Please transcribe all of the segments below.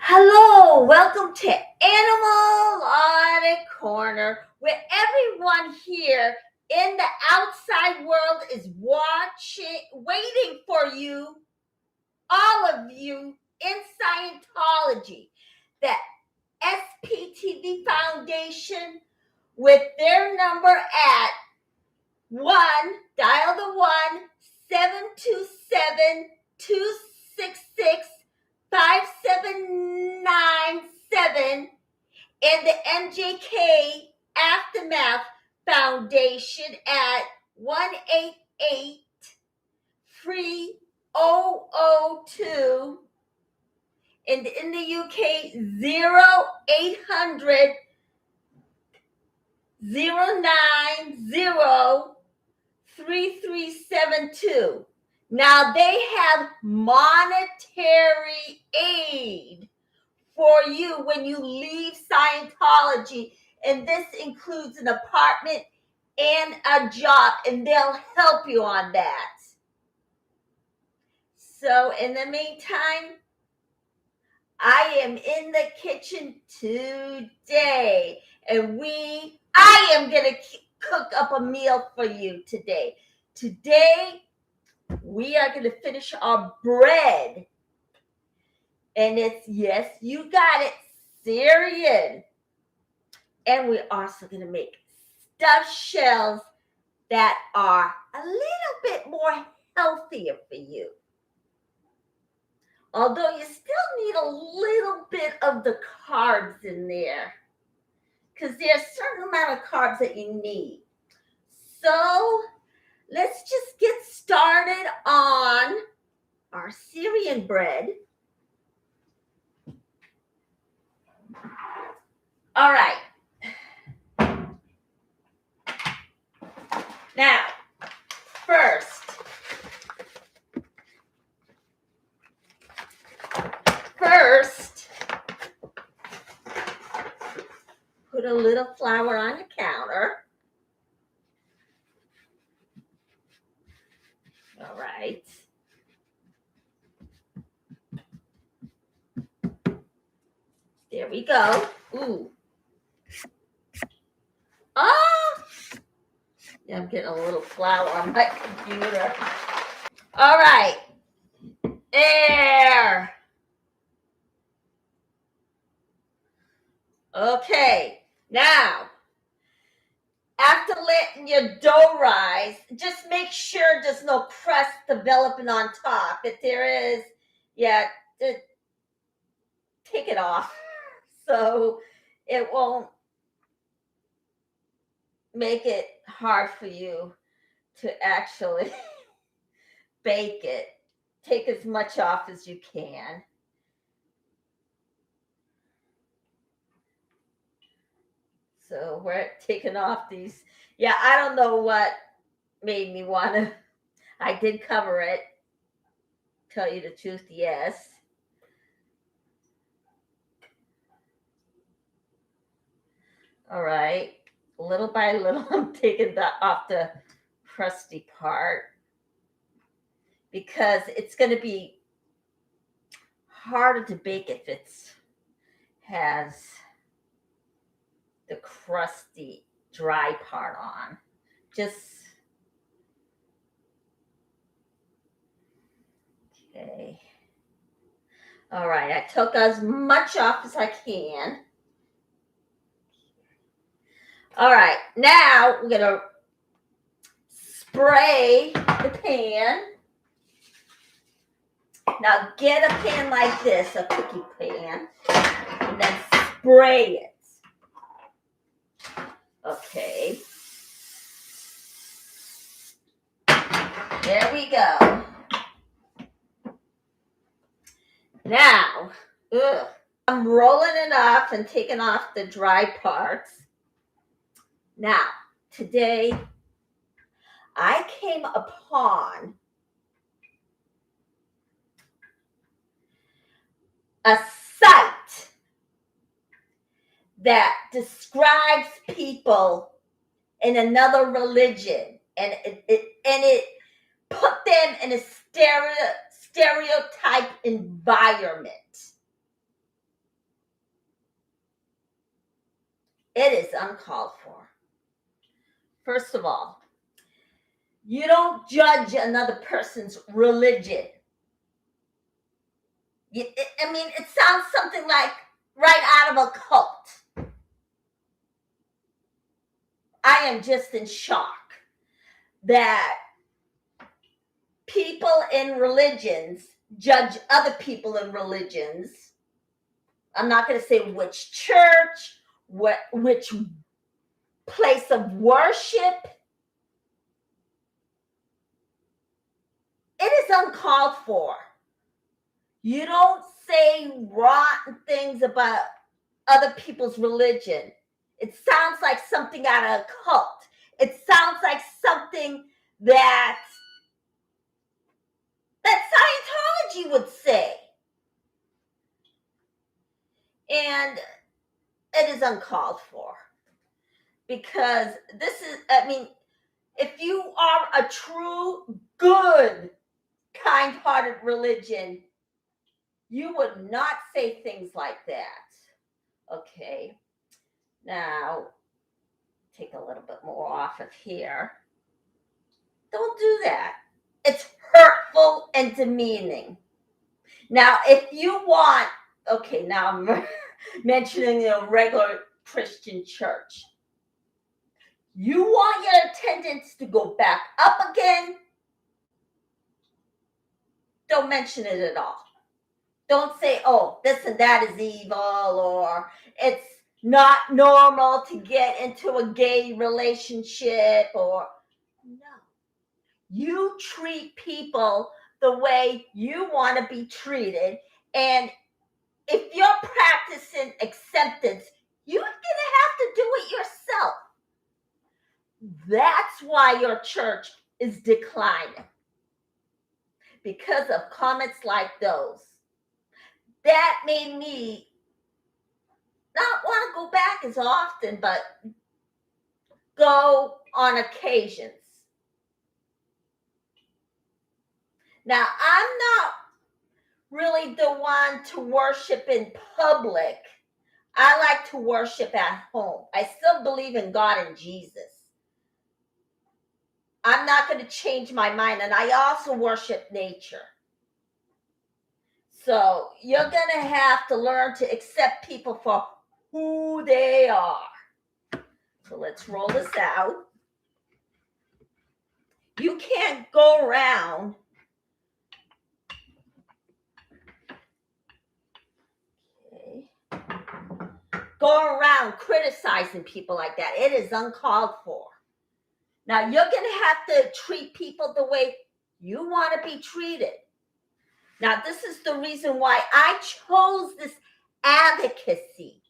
Hello, welcome to Animal Audit Corner, where everyone here in the outside world is waiting for you, all of you in Scientology. The SPTV Foundation with their number at dial the 1-727-266-5797 and the MJK Aftermath Foundation at 1-888-3002 and in the UK 0800 090-3372. Now they have monetary aid for you when you leave Scientology, and this includes an apartment and a job, and they'll help you on that. So in the meantime, I am in the kitchen today, and I am going to cook up a meal for you today. Today, we are going to finish our bread. And it's, yes, you got it, Syrian. And we're also going to make stuffed shells that are a little bit more healthier for you. Although you still need a little bit of the carbs in there, because there's a certain amount of carbs that you need. So let's just get started on our Syrian bread. All right. Now, first, put a little flour on the counter. All right. There we go. Ooh. Oh! Yeah, I'm getting a little flour on my computer. All right. There. Okay. Now, after letting your dough rise, just make sure there's no crust developing on top. If there is, take it off so it won't make it hard for you to actually bake it. Take as much off as you can. So we're taking off these. Yeah, I don't know what made me want to. I did cover it. Tell you the truth, yes. All right. Little by little, I'm taking off the crusty part because it's going to be harder to bake if it has the crusty, dry part on. Okay. All right, I took as much off as I can. All right, now we're gonna spray the pan. Now get a pan like this, a cookie pan, and then spray it. Okay. There we go. Now, I'm rolling it off and taking off the dry parts. Now, today, I came upon a site that describes people in another religion, and it put them in a stereotype environment. It is uncalled for. First of all, you don't judge another person's religion. It sounds something like right out of a cult. I am just in shock that people in religions judge other people in religions. I'm not going to say which church, which place of worship. It is uncalled for. You don't say rotten things about other people's religion. It sounds like something out of a cult. It sounds like something that Scientology would say. And it is uncalled for. Because this is, if you are a true, good, kind-hearted religion, you would not say things like that. Okay. Now, take a little bit more off of here. Don't do that. It's hurtful and demeaning. Now, if you want, okay, now I'm mentioning a regular Christian church. You want your attendance to go back up again? Don't mention it at all. Don't say, oh, this and that is evil, or it's not normal to get into a gay relationship, or no. You treat people the way you want to be treated, and if you're practicing acceptance, you're going to have to do it yourself. That's why your church is declining, because of comments like those. That made me not want to go back as often, but go on occasions. Now, I'm not really the one to worship in public. I like to worship at home. I still believe in God and Jesus. I'm not going to change my mind, and I also worship nature. So you're going to have to learn to accept people for who they are. So let's roll this out. You can't go around criticizing people like that. It is uncalled for. Now, you're going to have to treat people the way you want to be treated. Now, this is the reason why I chose this advocacy.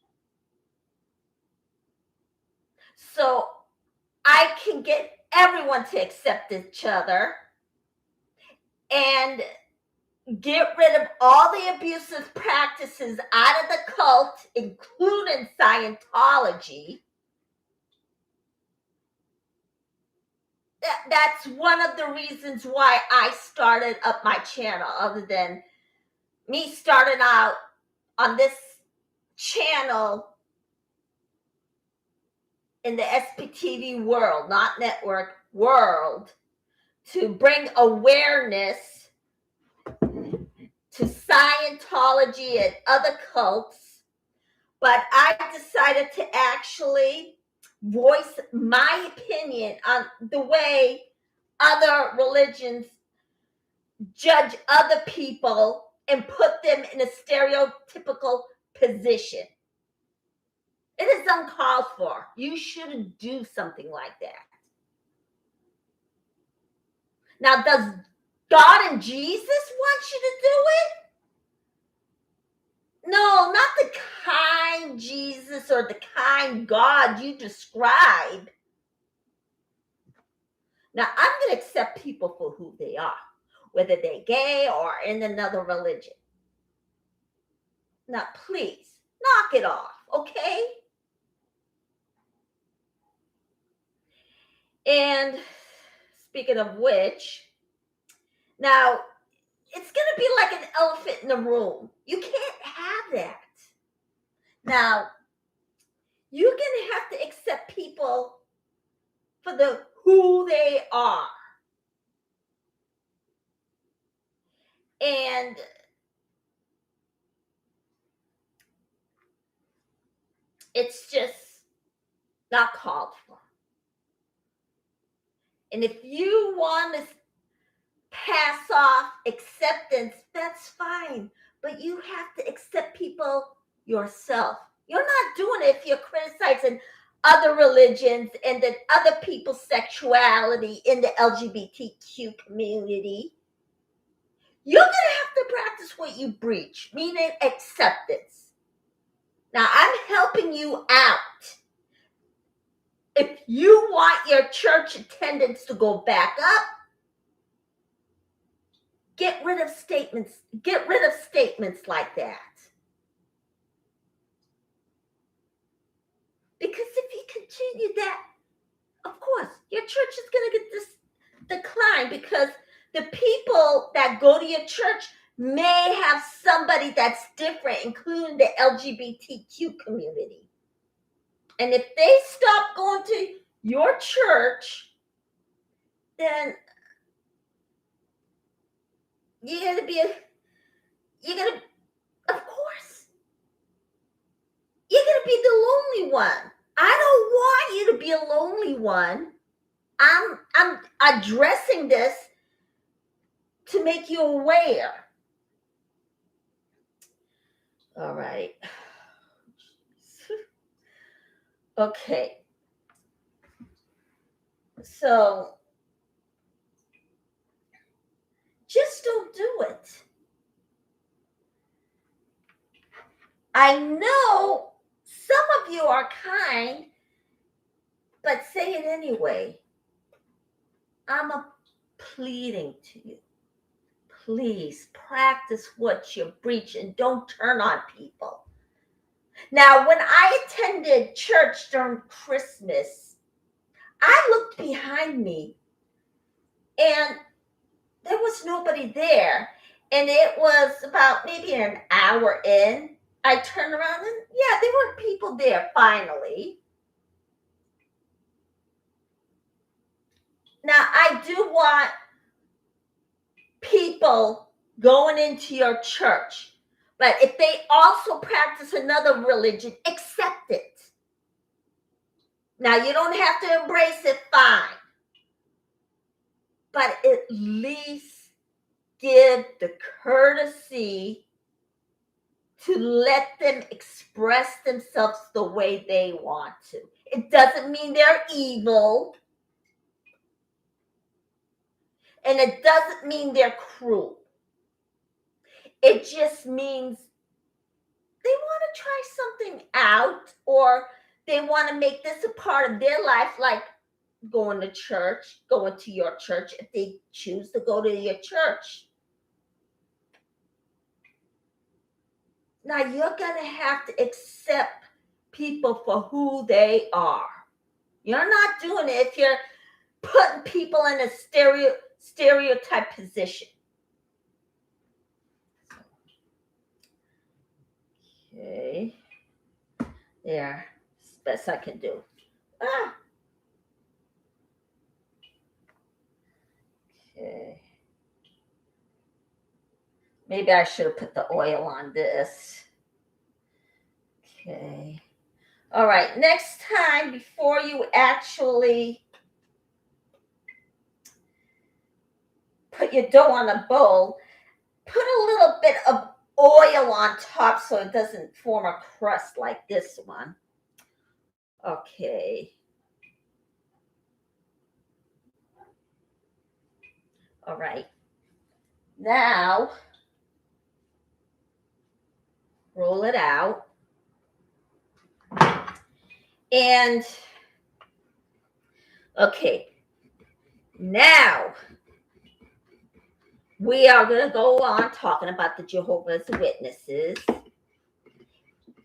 So I can get everyone to accept each other and get rid of all the abusive practices out of the cult, including Scientology. That's one of the reasons why I started up my channel, other than me starting out on this channel in the SPTV world, not network world, to bring awareness to Scientology and other cults. But I decided to actually voice my opinion on the way other religions judge other people and put them in a stereotypical position. It is uncalled for. You shouldn't do something like that. Now, does God and Jesus want you to do it? No, not the kind Jesus or the kind God you describe. Now, I'm going to accept people for who they are, whether they're gay or in another religion. Now, please, knock it off, okay? And speaking of which, now, it's going to be like an elephant in the room. You can't have that. Now, you're going to have to accept people for who they are. And it's just not called for. And if you want to pass off acceptance, that's fine. But you have to accept people yourself. You're not doing it if you're criticizing other religions and then other people's sexuality in the LGBTQ community. You're going to have to practice what you preach, meaning acceptance. Now, I'm helping you out. If you want your church attendance to go back up, get rid of statements like that. Because if you continue that, of course, your church is going to get this decline, because the people that go to your church may have somebody that's different, including the LGBTQ community. And if they stop going to your church, then you're going to, of course, you're going to be the lonely one. I don't want you to be a lonely one. I'm addressing this to make you aware. All right. Okay. So just don't do it. I know some of you are kind, but say it anyway. I'm pleading to you. Please practice what you preach and don't turn on people. Now, when I attended church during Christmas, I looked behind me and there was nobody there. And it was about maybe an hour in. I turned around and yeah, there were people there finally. Now, I do want people going into your church, but if they also practice another religion, accept it. Now, you don't have to embrace it, fine. But at least give the courtesy to let them express themselves the way they want to. It doesn't mean they're evil. And it doesn't mean they're cruel. It just means they want to try something out, or they want to make this a part of their life, like going to church, going to your church if they choose to go to your church. Now, you're going to have to accept people for who they are. You're not doing it if you're putting people in a stereotype position. Okay. There. It's the best I can do. Okay. Maybe I should have put the oil on this. Okay. All right. Next time, before you actually put your dough on a bowl, put a little bit of oil on top so it doesn't form a crust like this one. Okay. All right. Now, roll it out. And, okay. Now, we are going to go on talking about the Jehovah's Witnesses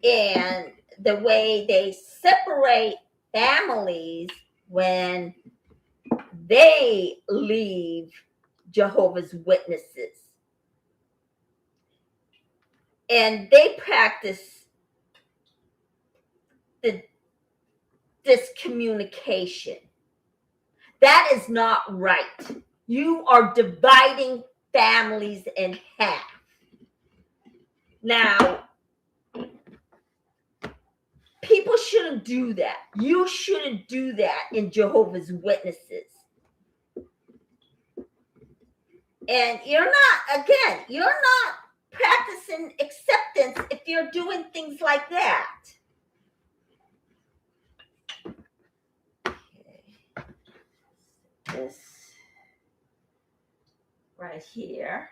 and the way they separate families when they leave Jehovah's Witnesses. And they practice the this communication. That is not right. You are dividing families in half. Now, people shouldn't do that. You shouldn't do that in Jehovah's Witnesses. And you're not practicing acceptance if you're doing things like that. Okay. This right here.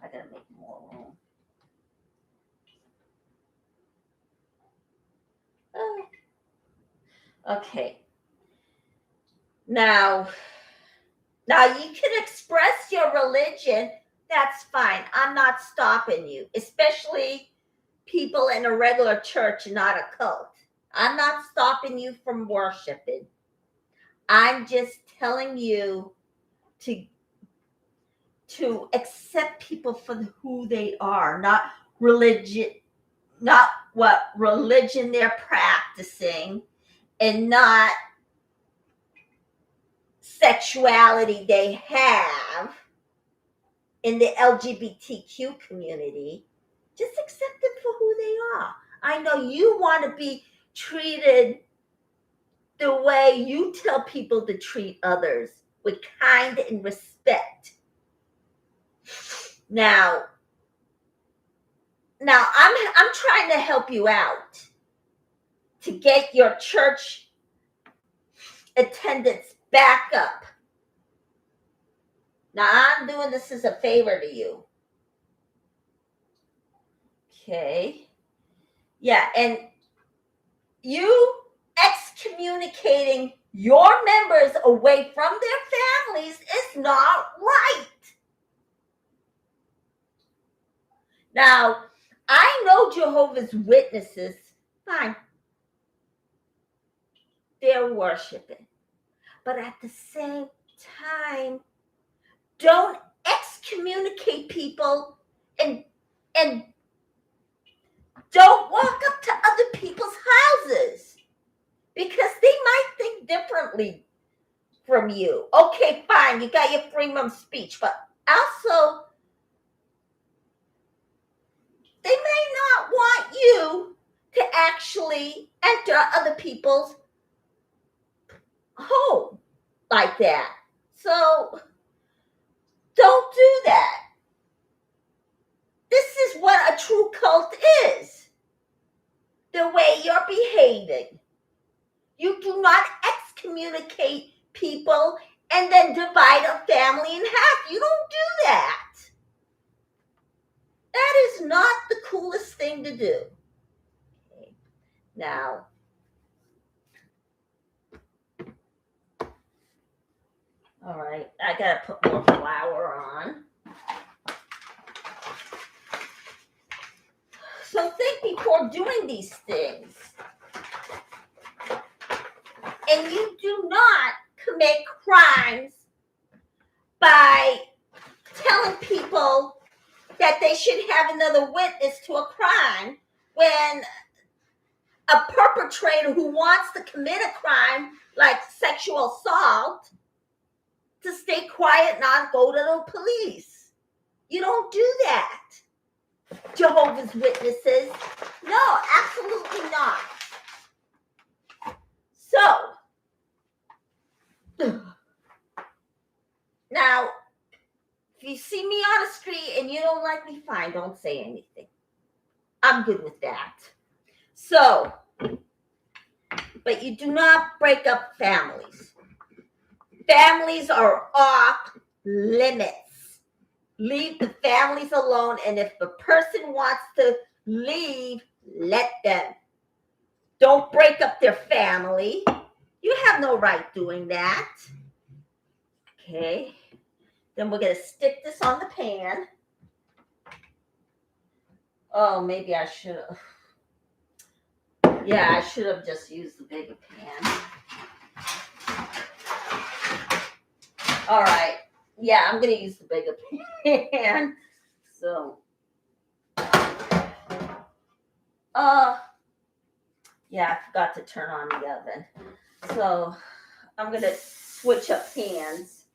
I gotta make more room. Oh. Okay. Now you can express your religion. That's fine. I'm not stopping you, especially people in a regular church, not a cult. I'm not stopping you from worshiping. I'm just telling you to accept people for who they are, not religion, not what religion they're practicing, and not sexuality they have in the LGBTQ community. Just accept them for who they are. I know you want to be treated the way you tell people to treat others, with kind and respect. Now I'm trying to help you out to get your church attendance back up. Now I'm doing this as a favor to you. Okay. Yeah, and you excommunicating your members away from their families is not right. Now, I know Jehovah's Witnesses, fine, they're worshiping. But at the same time, don't excommunicate people and don't walk up to other people's houses, because they might think differently from you. Okay, fine, you got your freedom of speech, but also they may not want you to actually enter other people's home like that. So don't do that. This is what a true cult is. The way you're behaving. You do not excommunicate people and then divide a family in half. You don't do that. That is not the coolest thing to do. Okay. Now, all right, I gotta put more flour on. So think before doing these things. And you do not commit crimes by telling people that they should have another witness to a crime when a perpetrator who wants to commit a crime like sexual assault to stay quiet, not go to the police. You don't do that. Jehovah's Witnesses. No, absolutely not. So, now, if you see me on the street and you don't like me, fine, don't say anything. I'm good with that. So, but you do not break up families. Families are off limits. Leave the families alone, and if the person wants to leave, let them. Don't break up their family. You have no right doing that. Okay. Then we're going to stick this on the pan. Oh, maybe I should have. Yeah, I should have just used the bigger pan. All right. Yeah, I'm going to use the bigger pan. So, Yeah, I forgot to turn on the oven. So I'm going to switch up pans,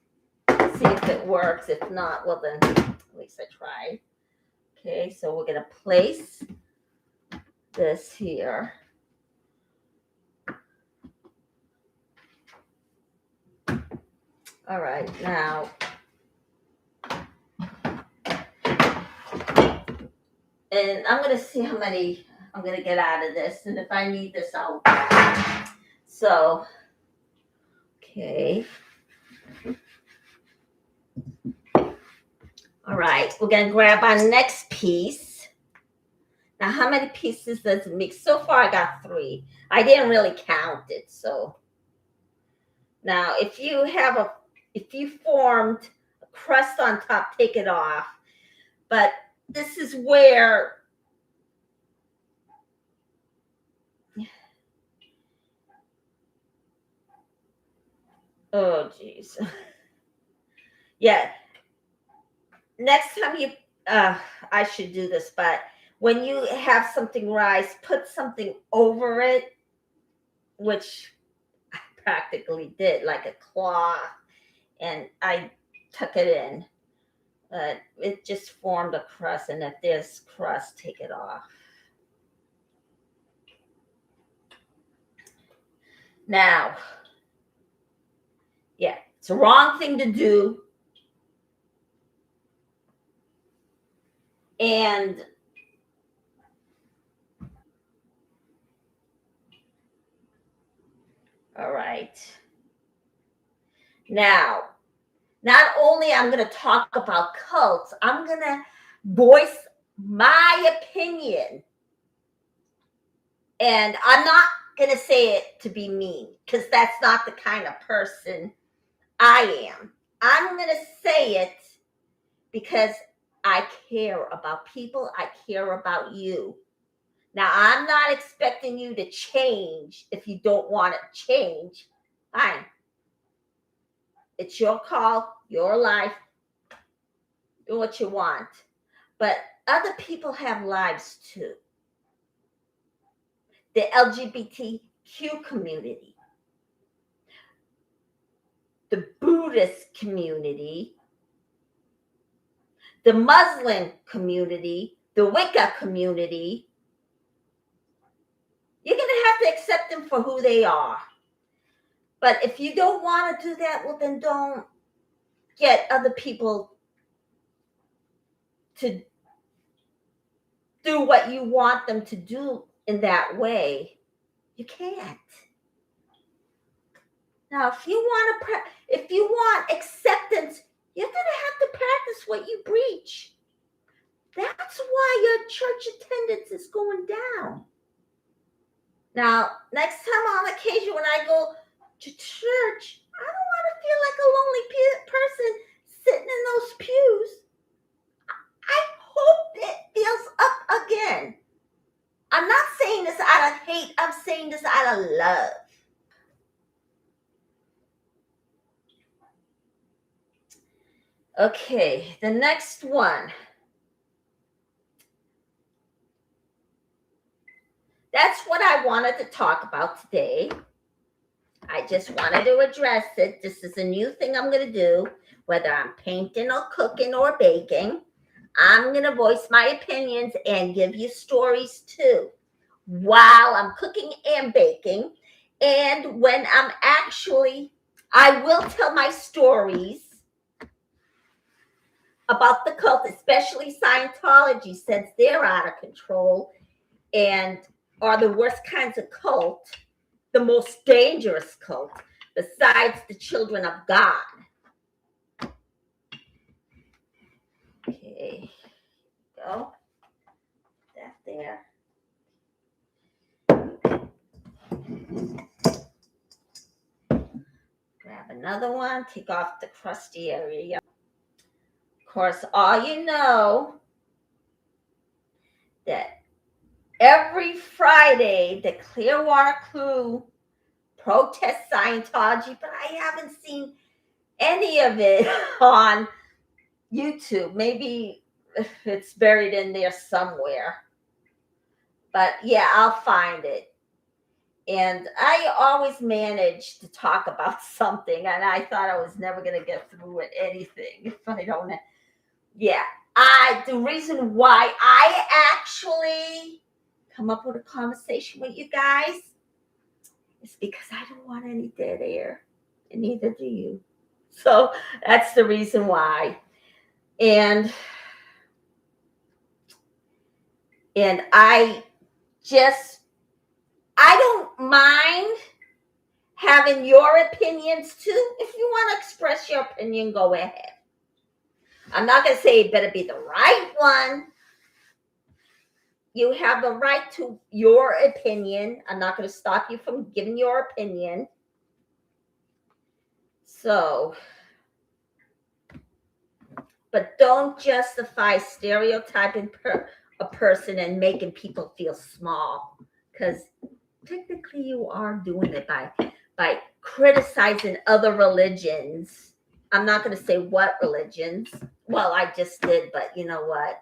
see if it works. If not, well then, at least I tried. Okay, so we're going to place this here. All right, now, and I'm going to see how many I'm going to get out of this. And if I need this, I'll. So, okay. All right, we're going to grab our next piece. Now, how many pieces does it make? So far, I got 3. I didn't really count it, so. Now, if you formed a crust on top, take it off. But this is where oh geez. Yeah. Next time I should do this, but when you have something rise, put something over it, which I practically did, like a cloth, and I tuck it in. It just formed a crust, and if there's crust, take it off. Now, yeah, it's a wrong thing to do. And all right. Now, not only I'm going to talk about cults, I'm going to voice my opinion. And I'm not going to say it to be mean, because that's not the kind of person I am. I'm going to say it because I care about people. I care about you. Now, I'm not expecting you to change if you don't want to change. Fine. It's your call, your life. Do what you want. But other people have lives too. The LGBTQ community, the Buddhist community, the Muslim community, the Wicca community. You're going to have to accept them for who they are. But if you don't want to do that, well, then don't get other people to do what you want them to do in that way. You can't. Now, if you want acceptance, you're going to have to practice what you preach. That's why your church attendance is going down. Now, next time on occasion when I go to church, I don't want to feel like a lonely person sitting in those pews. I hope it fills up again. I'm not saying this out of hate. I'm saying this out of love. Okay, the next one. That's what I wanted to talk about today. I just wanted to address it. This is a new thing I'm going to do, whether I'm painting or cooking or baking. I'm going to voice my opinions and give you stories too, while I'm cooking and baking. And when I will tell my stories about the cult, especially Scientology, since they're out of control and are the worst kinds of cult, the most dangerous cult, besides the Children of God. Okay, go. That there. Grab another one, take off the crusty area. Of course, all you know that every Friday the Clearwater Crew protests Scientology, but I haven't seen any of it on YouTube. Maybe it's buried in there somewhere. But yeah, I'll find it. And I always manage to talk about something, and I thought I was never going to get through with anything if I don't. Yeah, the reason why I actually come up with a conversation with you guys is because I don't want any dead air, and neither do you. So that's the reason why. And I don't mind having your opinions too. If you want to express your opinion, go ahead. I'm not going to say it better be the right one. You have the right to your opinion. I'm not going to stop you from giving your opinion. So, but don't justify stereotyping a person and making people feel small, because technically you are doing it by criticizing other religions. I'm not going to say what religions. Well, I just did, but you know what?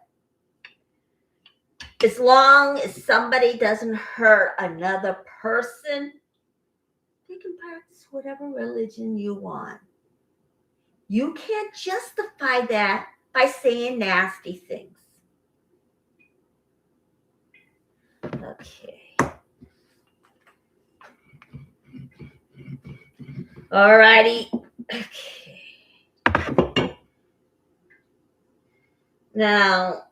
As long as somebody doesn't hurt another person, they can practice whatever religion you want. You can't justify that by saying nasty things. Okay. All righty. Okay. Now,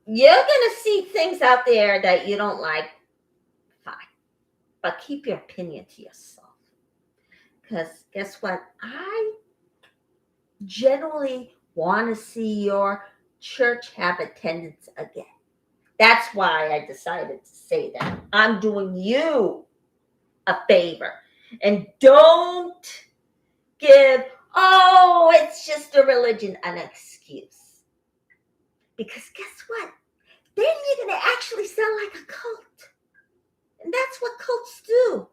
you're going to see things out there that you don't like. Fine. But keep your opinion to yourself. Because guess what? I generally want to see your church have attendance again. That's why I decided to say that. I'm doing you a favor. And don't give, oh, it's just a religion, an excuse. Because guess what? Then you're going to actually sound like a cult. And that's what cults do.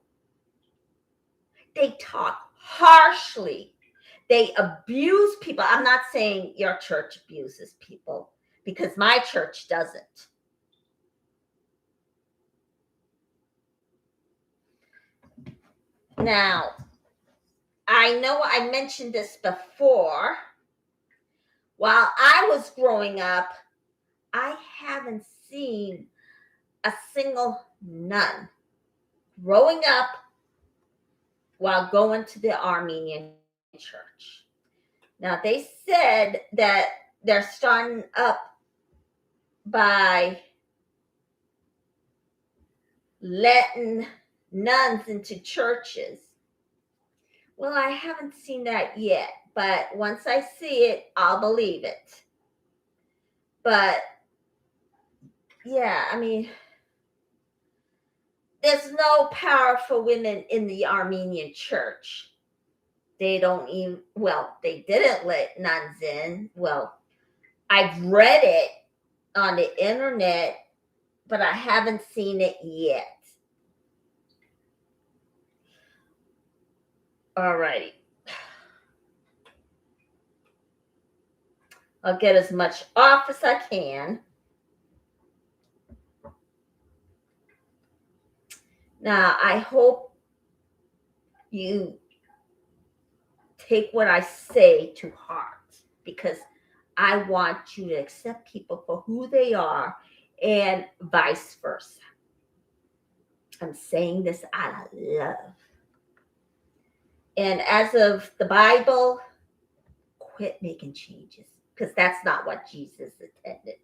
They talk harshly. They abuse people. I'm not saying your church abuses people, because my church doesn't. Now, I know I mentioned this before. While I was growing up, I haven't seen a single nun growing up while going to the Armenian church. Now, they said that they're starting up by letting nuns into churches. Well, I haven't seen that yet, but once I see it, I'll believe it. But yeah, I mean, there's no power for women in the Armenian church. They don't even, well, they didn't let nuns in. Well, I've read it on the internet, but I haven't seen it yet. All righty. I'll get as much off as I can. Now, I hope you take what I say to heart, because I want you to accept people for who they are and vice versa. I'm saying this out of love. And as of the Bible, quit making changes, because that's not what Jesus intended.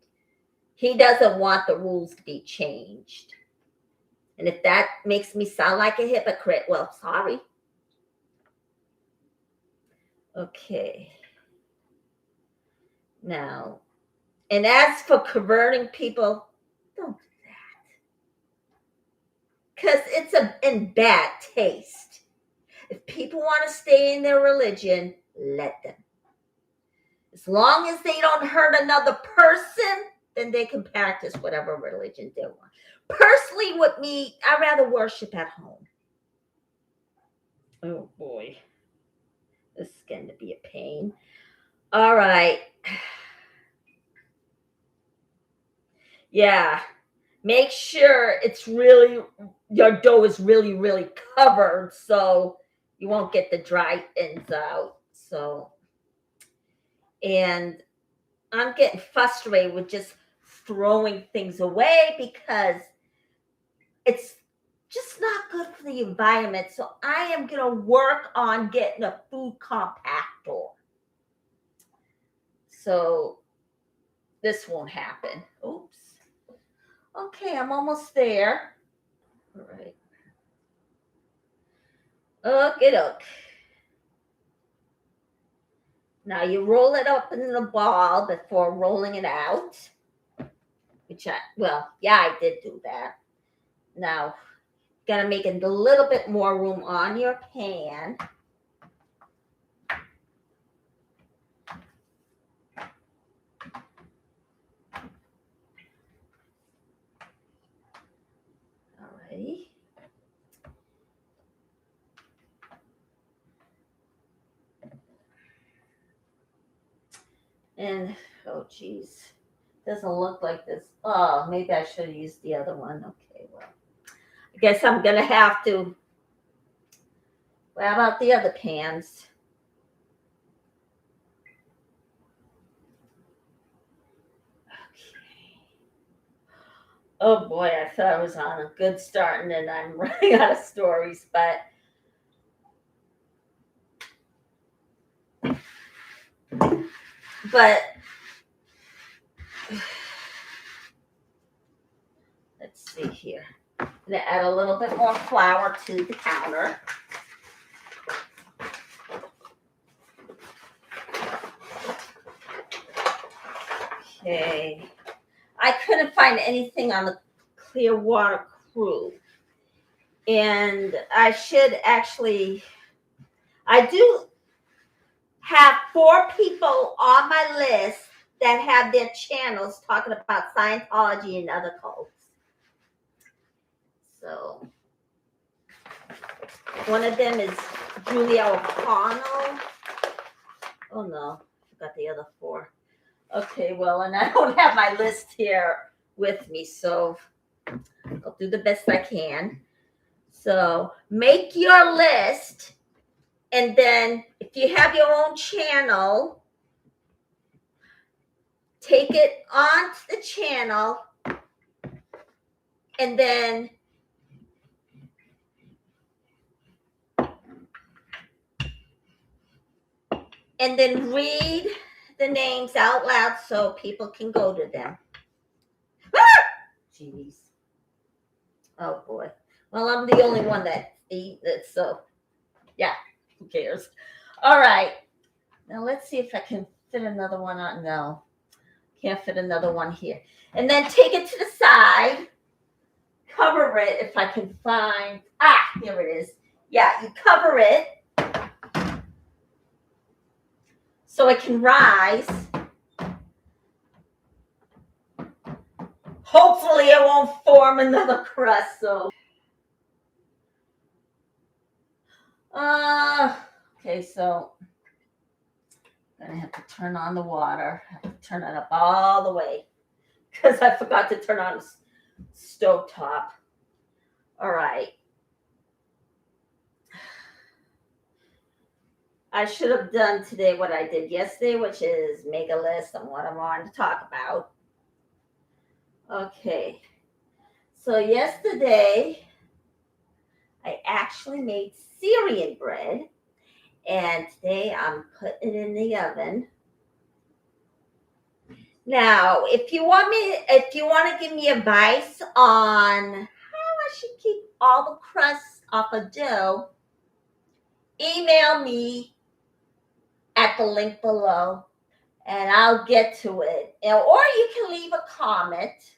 He doesn't want the rules to be changed. And if that makes me sound like a hypocrite, well, sorry. Okay. Now, and as for converting people, don't do that, because it's in bad taste. If people want to stay in their religion, let them. As long as they don't hurt another person, then they can practice whatever religion they want. Personally, with me, I'd rather worship at home. Oh boy, this is going to be a pain. All right. Yeah. Make sure your dough is really covered so you won't get the dry ends out. So, and I'm getting frustrated with just throwing things away because it's just not good for the environment. So I am going to work on getting a food compactor. So this won't happen. Oops. Okay, I'm almost there. All right. Okay. Now you roll it up in the ball before rolling it out. I did do that. Now, gotta make it a little bit more room on your pan. Alrighty. And, oh geez, doesn't look like this. Oh, maybe I should have used the other one. Okay, well, I guess I'm gonna have to. Well, how about the other pans? Okay. Oh boy, I thought I was on a good start and then I'm running out of stories, but let's see here. I'm gonna add a little bit more flour to the counter. Okay. I couldn't find anything on the Clearwater crew. And I do have 4 people on my list that have their channels talking about Scientology and other cults. So one of them is Julia O'Connell. Oh no, I forgot the other 4. Okay, well, and I don't have my list here with me, so I'll do the best I can. So make your list, and then if you have your own channel, take it onto the channel, and then read the names out loud so people can go to them. Jeez. Oh boy. Well, I'm the only one that eats it, so yeah, who cares? All right. Now let's see if I can fit another one on. No, can't fit another one here. And then take it to the side. Cover it if I can find. Here it is. Yeah, you cover it so it can rise. Hopefully it won't form another crust. So, okay, so I'm gonna have to turn on the water. I have to turn it up all the way because I forgot to turn on the stove top. All right. I should have done today what I did yesterday, which is make a list on what I wanted to talk about. Okay. So yesterday, I actually made Syrian bread, and today I'm putting it in the oven. Now, if you want to give me advice on how I should keep all the crusts off of dough, email me at the link below, and I'll get to it. Or you can leave a comment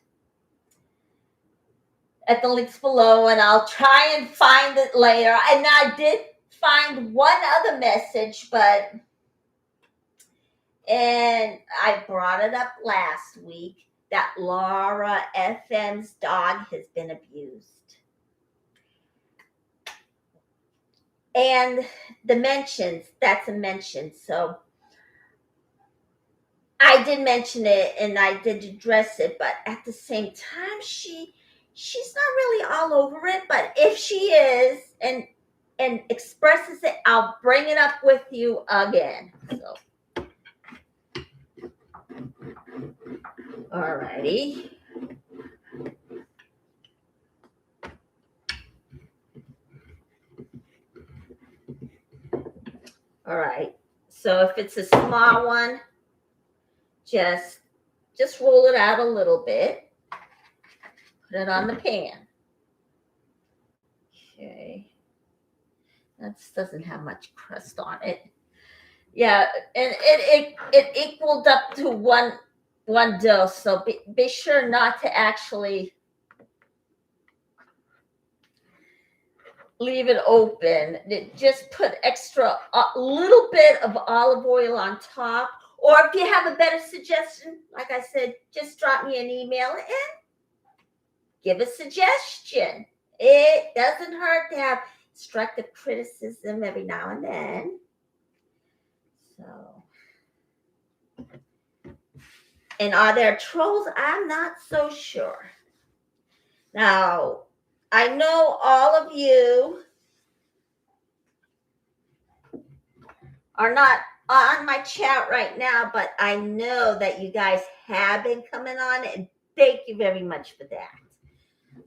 at the links below, and I'll try and find it later. And I did find one other message, and I brought it up last week, that Laura FM's dog has been abused. And the mentions, that's a mention. So I did mention it and I did address it, but at the same time, she's not really all over it. But if she is and expresses it, I'll bring it up with you again. So, alrighty. All right. So if it's a small one, just roll it out a little bit. Put it on the pan. Okay. That doesn't have much crust on it. Yeah, and it equaled up to one dose. So be sure not to actually leave it open. Just put a little bit of olive oil on top. Or if you have a better suggestion, like I said, just drop me an email and give a suggestion. It doesn't hurt to have constructive criticism every now and then. So, and are there trolls? I'm not so sure. Now, I know all of you are not on my chat right now, but I know that you guys have been coming on, and thank you very much for that.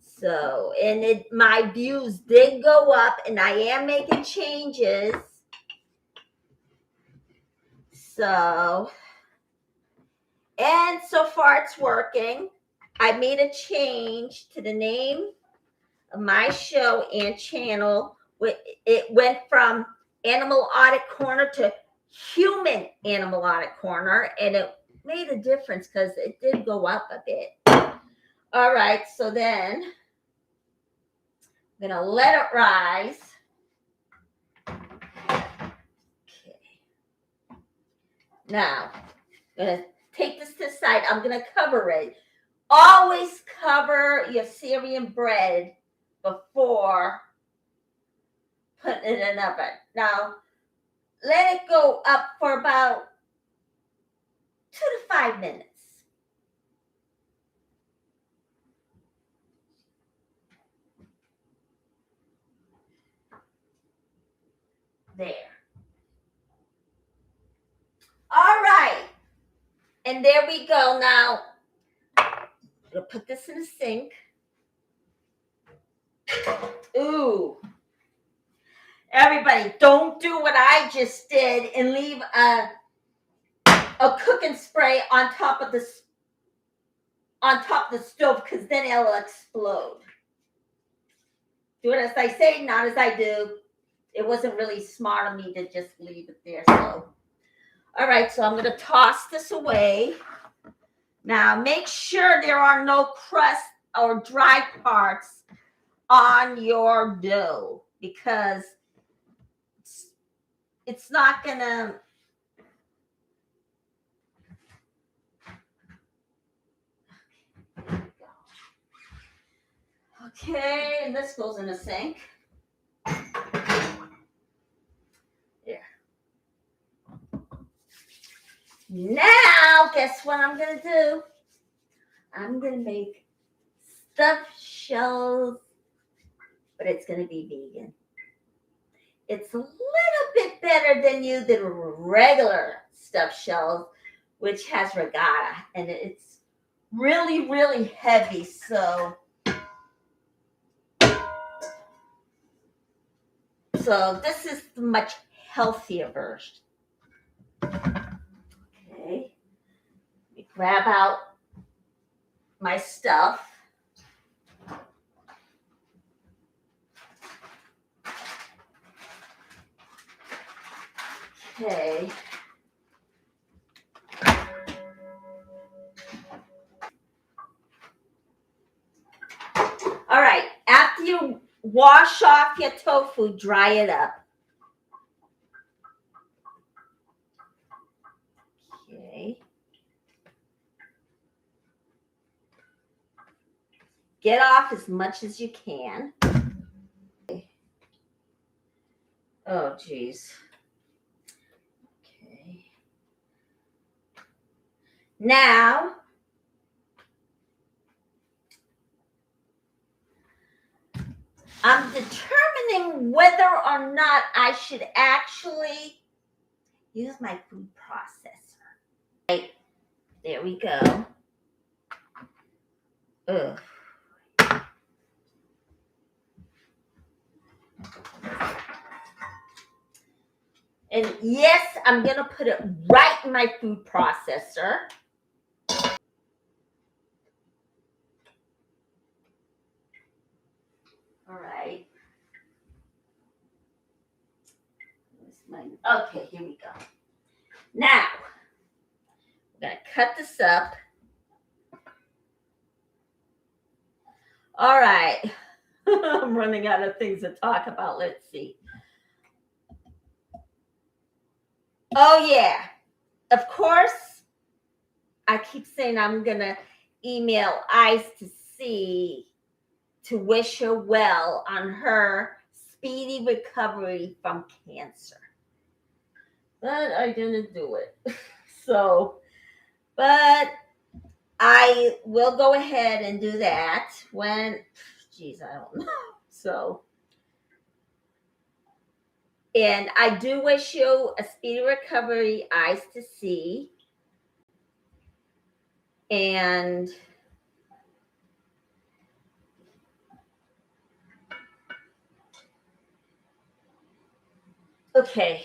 So, and my views did go up, and I am making changes. So, and so far it's working. I made a change to the name of my show and channel. It went from Animal Audit Corner to Human Animal Audit Corner, and it made a difference because it did go up a bit. All right, so then I'm gonna let it rise. Okay. Now, I'm gonna take this to the side. I'm gonna cover it. Always cover your Syrian bread before putting it in the oven. Now, let it go up for about 2 to 5 minutes. There. All right. And there we go. Now, we'll put this in the sink. Ooh. Everybody, don't do what I just did and leave a cooking spray on top of the stove, because then it'll explode. Do it as I say, not as I do. It wasn't really smart of me to just leave it there. So, all right, so I'm going to toss this away. Now, make sure there are no crust or dry parts on your dough, because it's not going to... Okay, and this goes in the sink. There. Now, guess what I'm going to do? I'm going to make stuffed shells, but it's going to be vegan. It's a little bit better than the regular stuffed shells, which has regatta, and it's really, really heavy. So this is the much healthier version. Okay, let me grab out my stuff. Okay. All right, after you wash off your tofu, dry it up. Okay. Get off as much as you can. Okay. Oh, geez. Okay. Now, I'm determining whether or not I should actually use my food processor. Right, there we go. Ugh. And yes, I'm going to put it right in my food processor. All right. Okay, here we go. Now, I'm going to cut this up. All right. I'm running out of things to talk about. Let's see. Oh, yeah. Of course, I keep saying I'm going to email Ice to see, to wish her well on her speedy recovery from cancer. But I didn't do it. So, but I will go ahead and do that when, geez, I don't know. So, and I do wish you a speedy recovery, Eyes to see. And okay,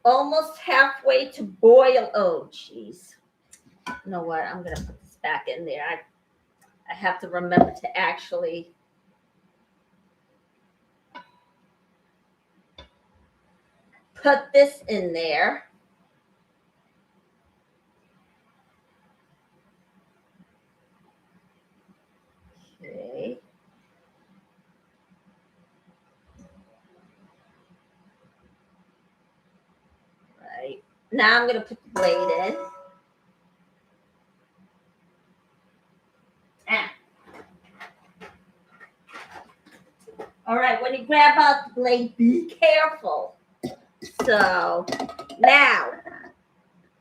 almost halfway to boil. Oh, geez. You know what? I'm going to put this back in there. I have to remember to actually put this in there. Okay. Right. Now I'm going to put the blade in. All right, when you grab out the blade, be careful. So now,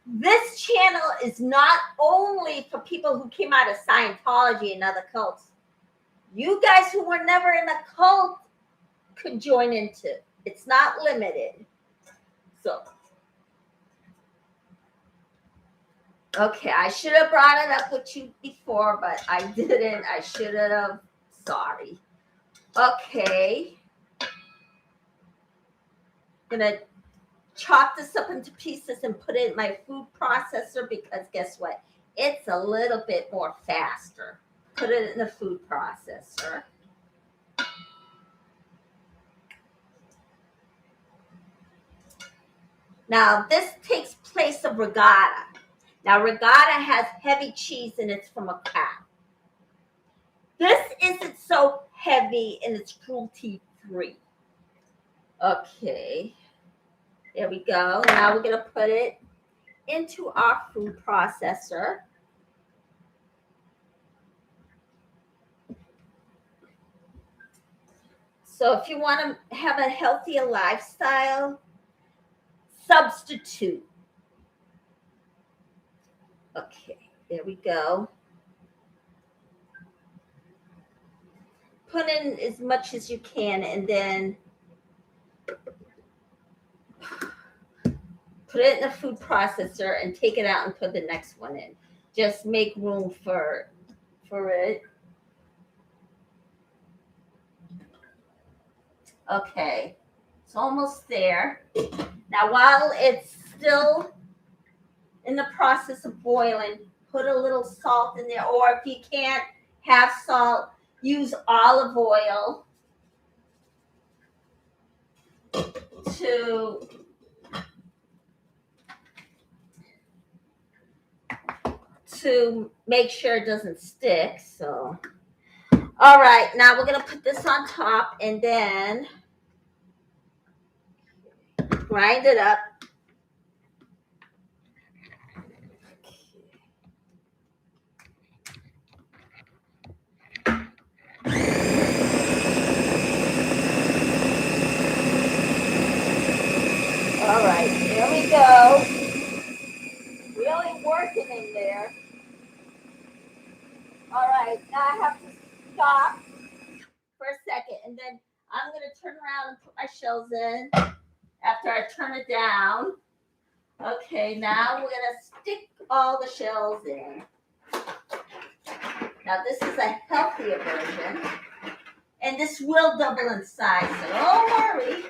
this channel is not only for people who came out of Scientology and other cults. You guys who were never in a cult could join into. It's not limited. So, okay, I should have brought it up with you before, but I didn't. I should have. Sorry. Okay. I'm going to chop this up into pieces and put it in my food processor because guess what? It's a little bit more faster. Put it in the food processor. Now, this takes place of regatta. Now, regatta has heavy cheese and it's from a cow. This isn't so heavy and it's cruelty-free. Okay. There we go. Now we're going to put it into our food processor. So if you want to have a healthier lifestyle, substitute. Okay, there we go. Put in as much as you can and then put it in the food processor and take it out and put the next one in. Just make room for it. Okay, it's almost there. Now, while it's still in the process of boiling, put a little salt in there, or if you can't have salt, use olive oil to make sure it doesn't stick. So, all right, now we're gonna put this on top and then grind it up. All right, there we go. We only really working in there. All right, now I have to stop for a second, and then I'm going to turn around and put my shells in after I turn it down. Okay, now we're going to stick all the shells in. Now this is a healthier version, and this will double in size, so don't worry.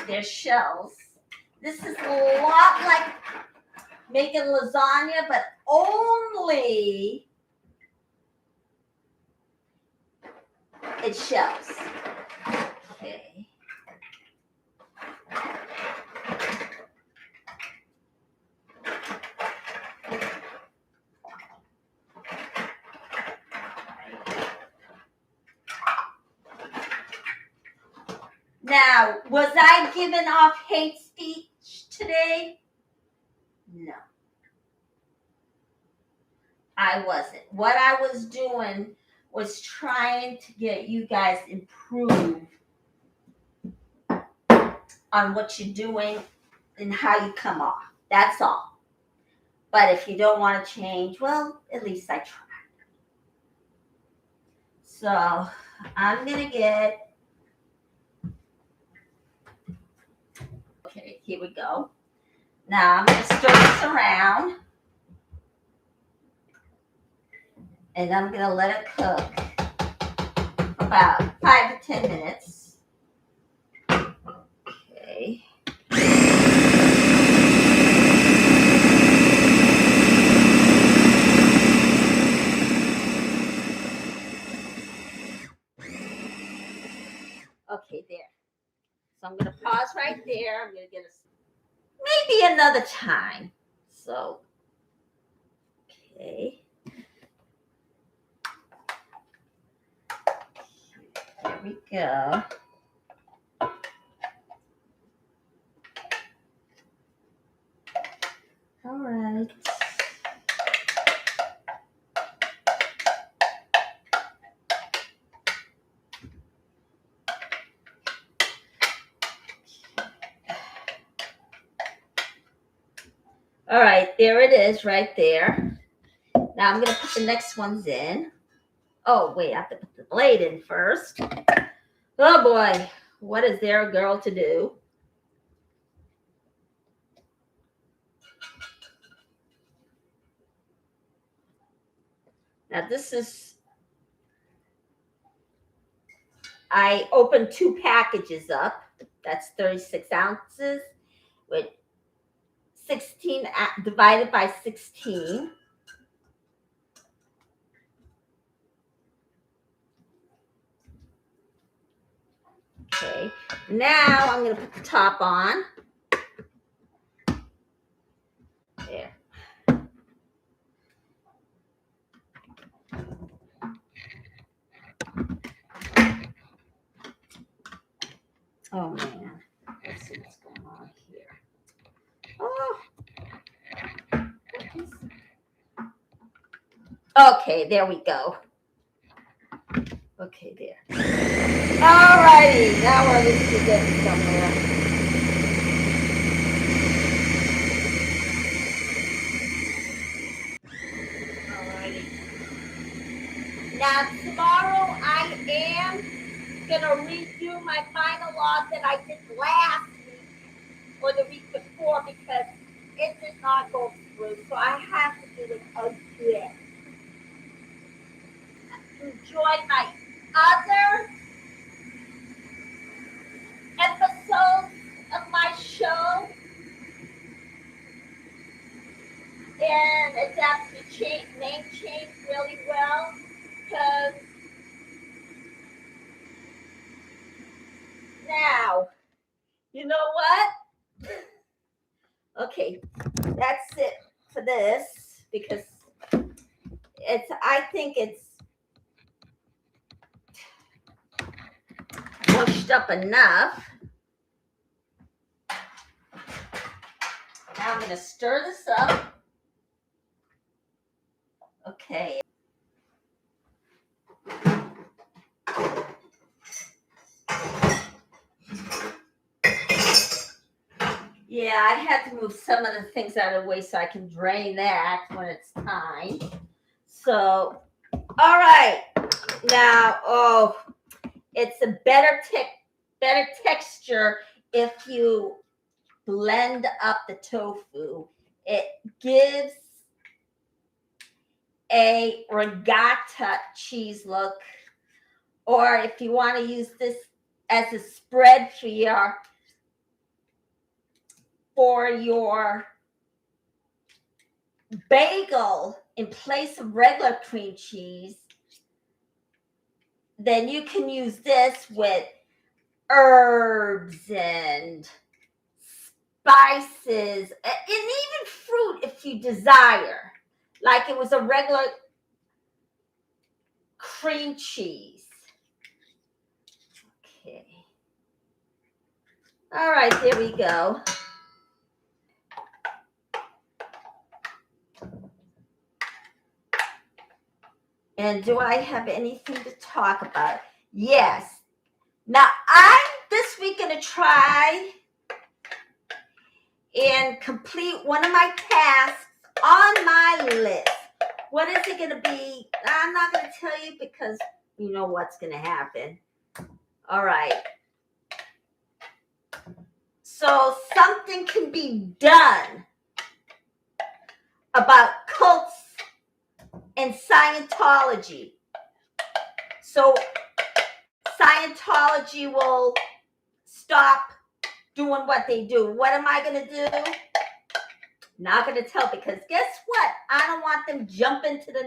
There's shells. This is a lot like making lasagna, but only it's shells. Okay. Now, was I giving off hate speech today? No. I wasn't. What I was doing was trying to get you guys improved on what you're doing and how you come off. That's all. But if you don't want to change, well, at least I tried. So I'm going to get, okay, here we go. Now I'm going to stir this around. And I'm going to let it cook for about 5 to 10 minutes. Okay. Okay, there. So I'm going to pause right there. I'm going to get maybe another time. So, okay. There we go. All right. All right, there it is right there. Now I'm going to put the next ones in. Oh, wait, I have to put the blade in first. Oh, boy. What is there a girl to do? Now, this is, I opened 2 packages up. That's 36 ounces with 16 divided by 16. Okay, now I'm going to put the top on. There. Oh, man. Let's see what's going on here. Oh. Okay, there we go. Okay, there. All righty, now we're at least getting somewhere. All righty. Now, tomorrow I am going to redo my final log that I did last week or the week before because it did not go through, so I have to do it again. Enjoy my other episodes of my show and adapt the name change really well because now, you know what? Okay, that's it for this because I think it's mushed up enough. Now I'm going to stir this up. Okay. Yeah, I had to move some of the things out of the way so I can drain that when it's time. So, all right. Now, it's a better texture if you blend up the tofu. It gives a regatta cheese look, or if you want to use this as a spread for your bagel in place of regular cream cheese, then you can use this with herbs and spices and even fruit if you desire, like it was a regular cream cheese. Okay. All right, there we go. And do I have anything to talk about? Yes. Now, I'm this week going to try and complete one of my tasks on my list. What is it going to be? I'm not going to tell you because you know what's going to happen. All right. So something can be done about cults and Scientology. So Scientology will stop doing what they do. What am I going to do? Not going to tell, because guess what? I don't want them jumping to the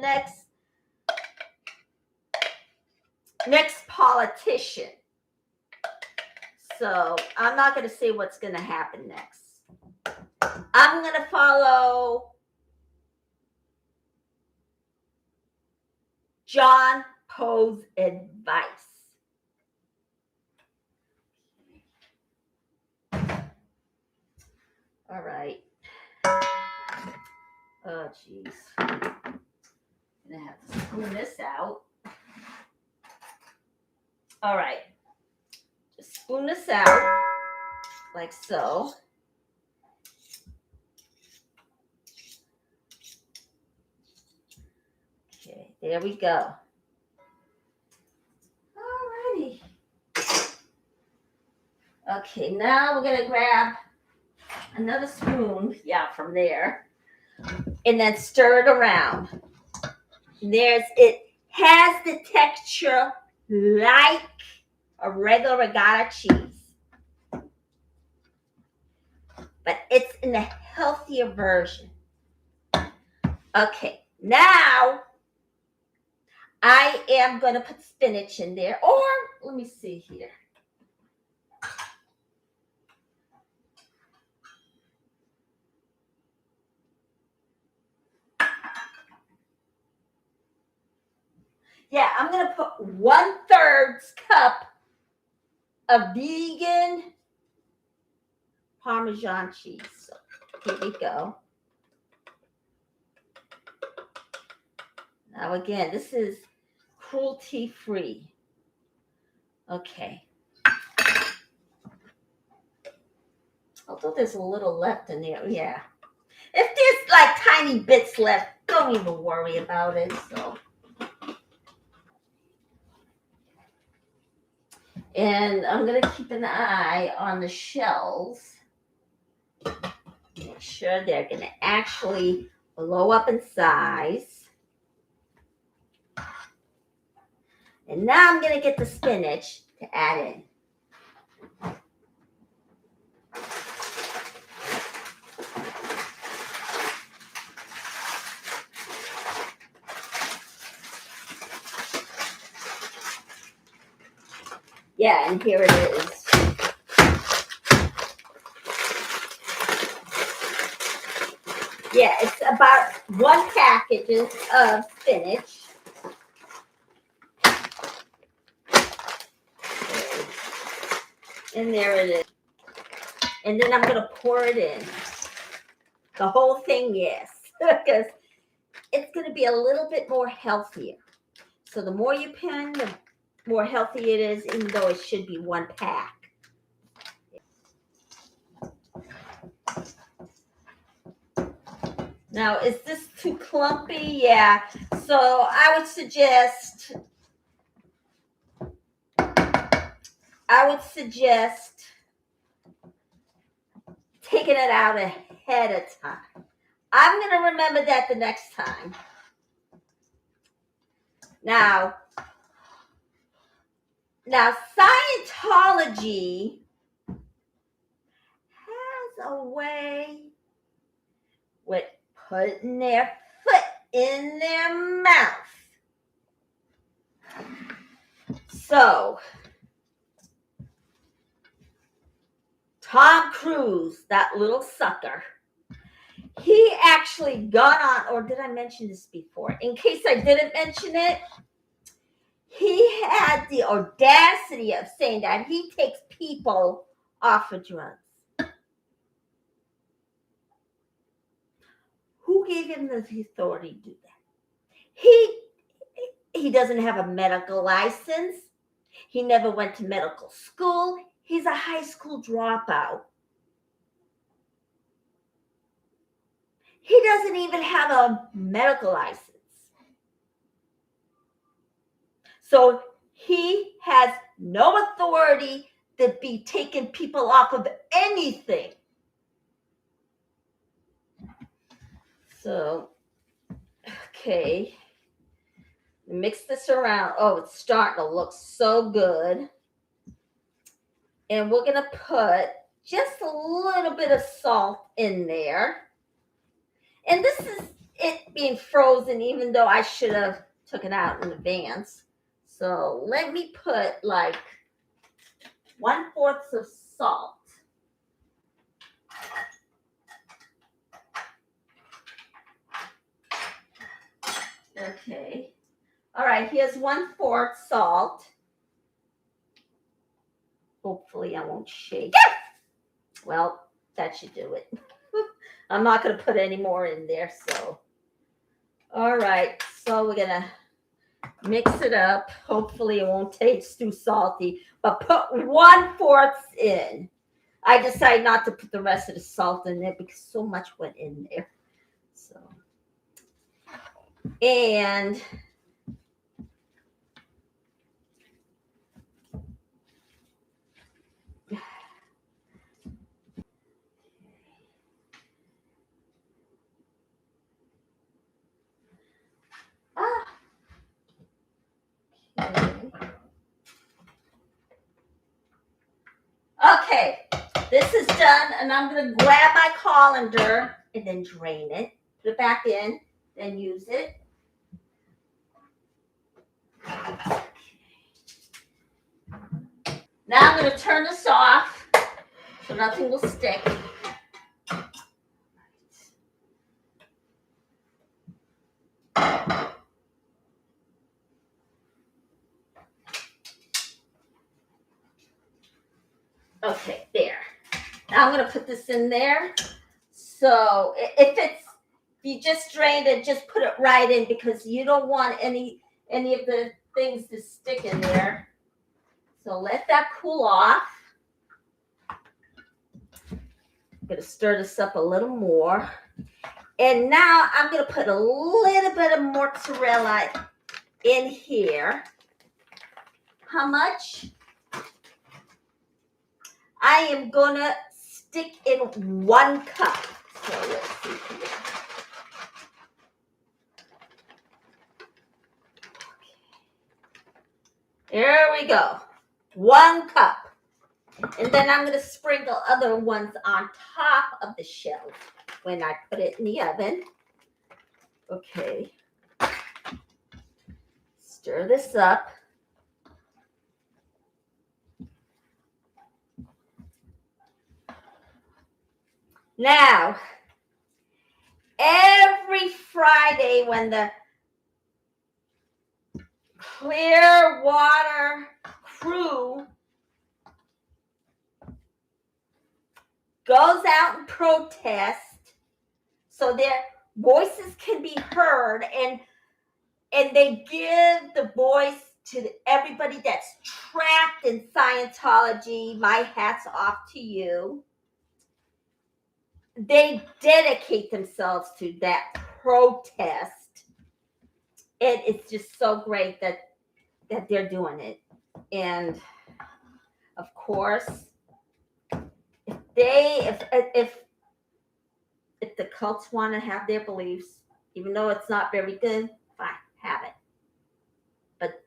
next politician. So I'm not going to say what's going to happen next. I'm going to follow John Poe's advice. All right. Oh, geez. I'm going to have to spoon this out. All right. Just spoon this out like so. Okay, there we go. All righty. Okay, now we're going to grab another spoon, from there, and then stir it around. It has the texture like a regular regatta cheese, but it's in a healthier version. Okay, now I am going to put spinach in there, or let me see here. Yeah, I'm going to put 1/3 cup of vegan Parmesan cheese. So here we go. Now again, this is cruelty-free. Okay. Although there's a little left in there, yeah. If there's like tiny bits left, don't even worry about it. So. And I'm going to keep an eye on the shells. Make sure they're going to actually blow up in size. And now I'm going to get the spinach to add in. Yeah, and here it is. Yeah, it's about 1 package of spinach. And there it is. And then I'm going to pour it in. The whole thing, yes. Because it's going to be a little bit more healthier. So the more you pin, the more healthy it is, even though it should be 1 pack. Now, is this too clumpy? Yeah. So I would suggest taking it out ahead of time. I'm going to remember that the next time. Now, Scientology has a way with putting their foot in their mouth. So, Tom Cruise, that little sucker, he actually got on, or did I mention this before? In case I didn't mention it, he had the audacity of saying that he takes people off of drugs. Who gave him the authority to do that? He doesn't have a medical license. He never went to medical school. He's a high school dropout. He doesn't even have a medical license. So he has no authority to be taking people off of anything. So, okay. Mix this around. Oh, it's starting to look so good. And we're going to put just a little bit of salt in there. And this is it being frozen, even though I should have took it out in advance. So let me put like 1/4 of salt. Okay. All right, here's 1/4 salt. Hopefully I won't shake. Well, that should do it. I'm not going to put any more in there, so. All right, so we're going to mix it up. Hopefully it won't taste too salty, but put 1/4 in. I decided not to put the rest of the salt in there because so much went in there. So, and okay, this is done, and I'm going to grab my colander and then drain it, put it back in, then use it. Now I'm going to turn this off so nothing will stick. Okay, there. Now I'm going to put this in there. So if you just drained it, just put it right in because you don't want any of the things to stick in there. So let that cool off. I'm going to stir this up a little more. And now I'm going to put a little bit of mozzarella in here. How much? I am going to stick in 1 cup. So let's see here. There we go. 1 cup. And then I'm going to sprinkle other ones on top of the shell when I put it in the oven. Okay. Stir this up. Now, every Friday when the Clearwater crew goes out and protests so their voices can be heard, and they give the voice to everybody that's trapped in Scientology. My hat's off to you. they dedicate themselves to that protest. And it's just so great that they're doing it. And of course, if the cults want to have their beliefs, even though it's not very good, fine, have it. But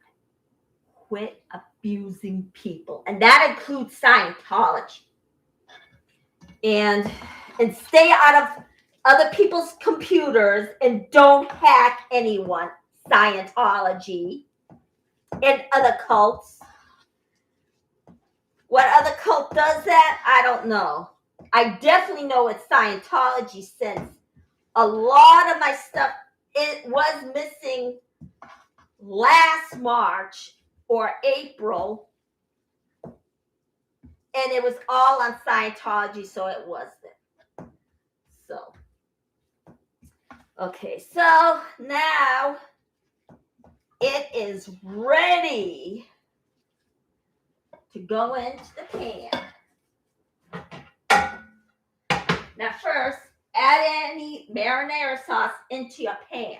quit abusing people. And that includes Scientology. And stay out of other people's computers and don't hack anyone. Scientology and other cults. What other cult does that? I don't know. I definitely know it's Scientology, since a lot of my stuff, it was missing last March or April, and it was all on Scientology, so it wasn't. So, okay, so now it is ready to go into the pan. Now first, add any marinara sauce into your pan.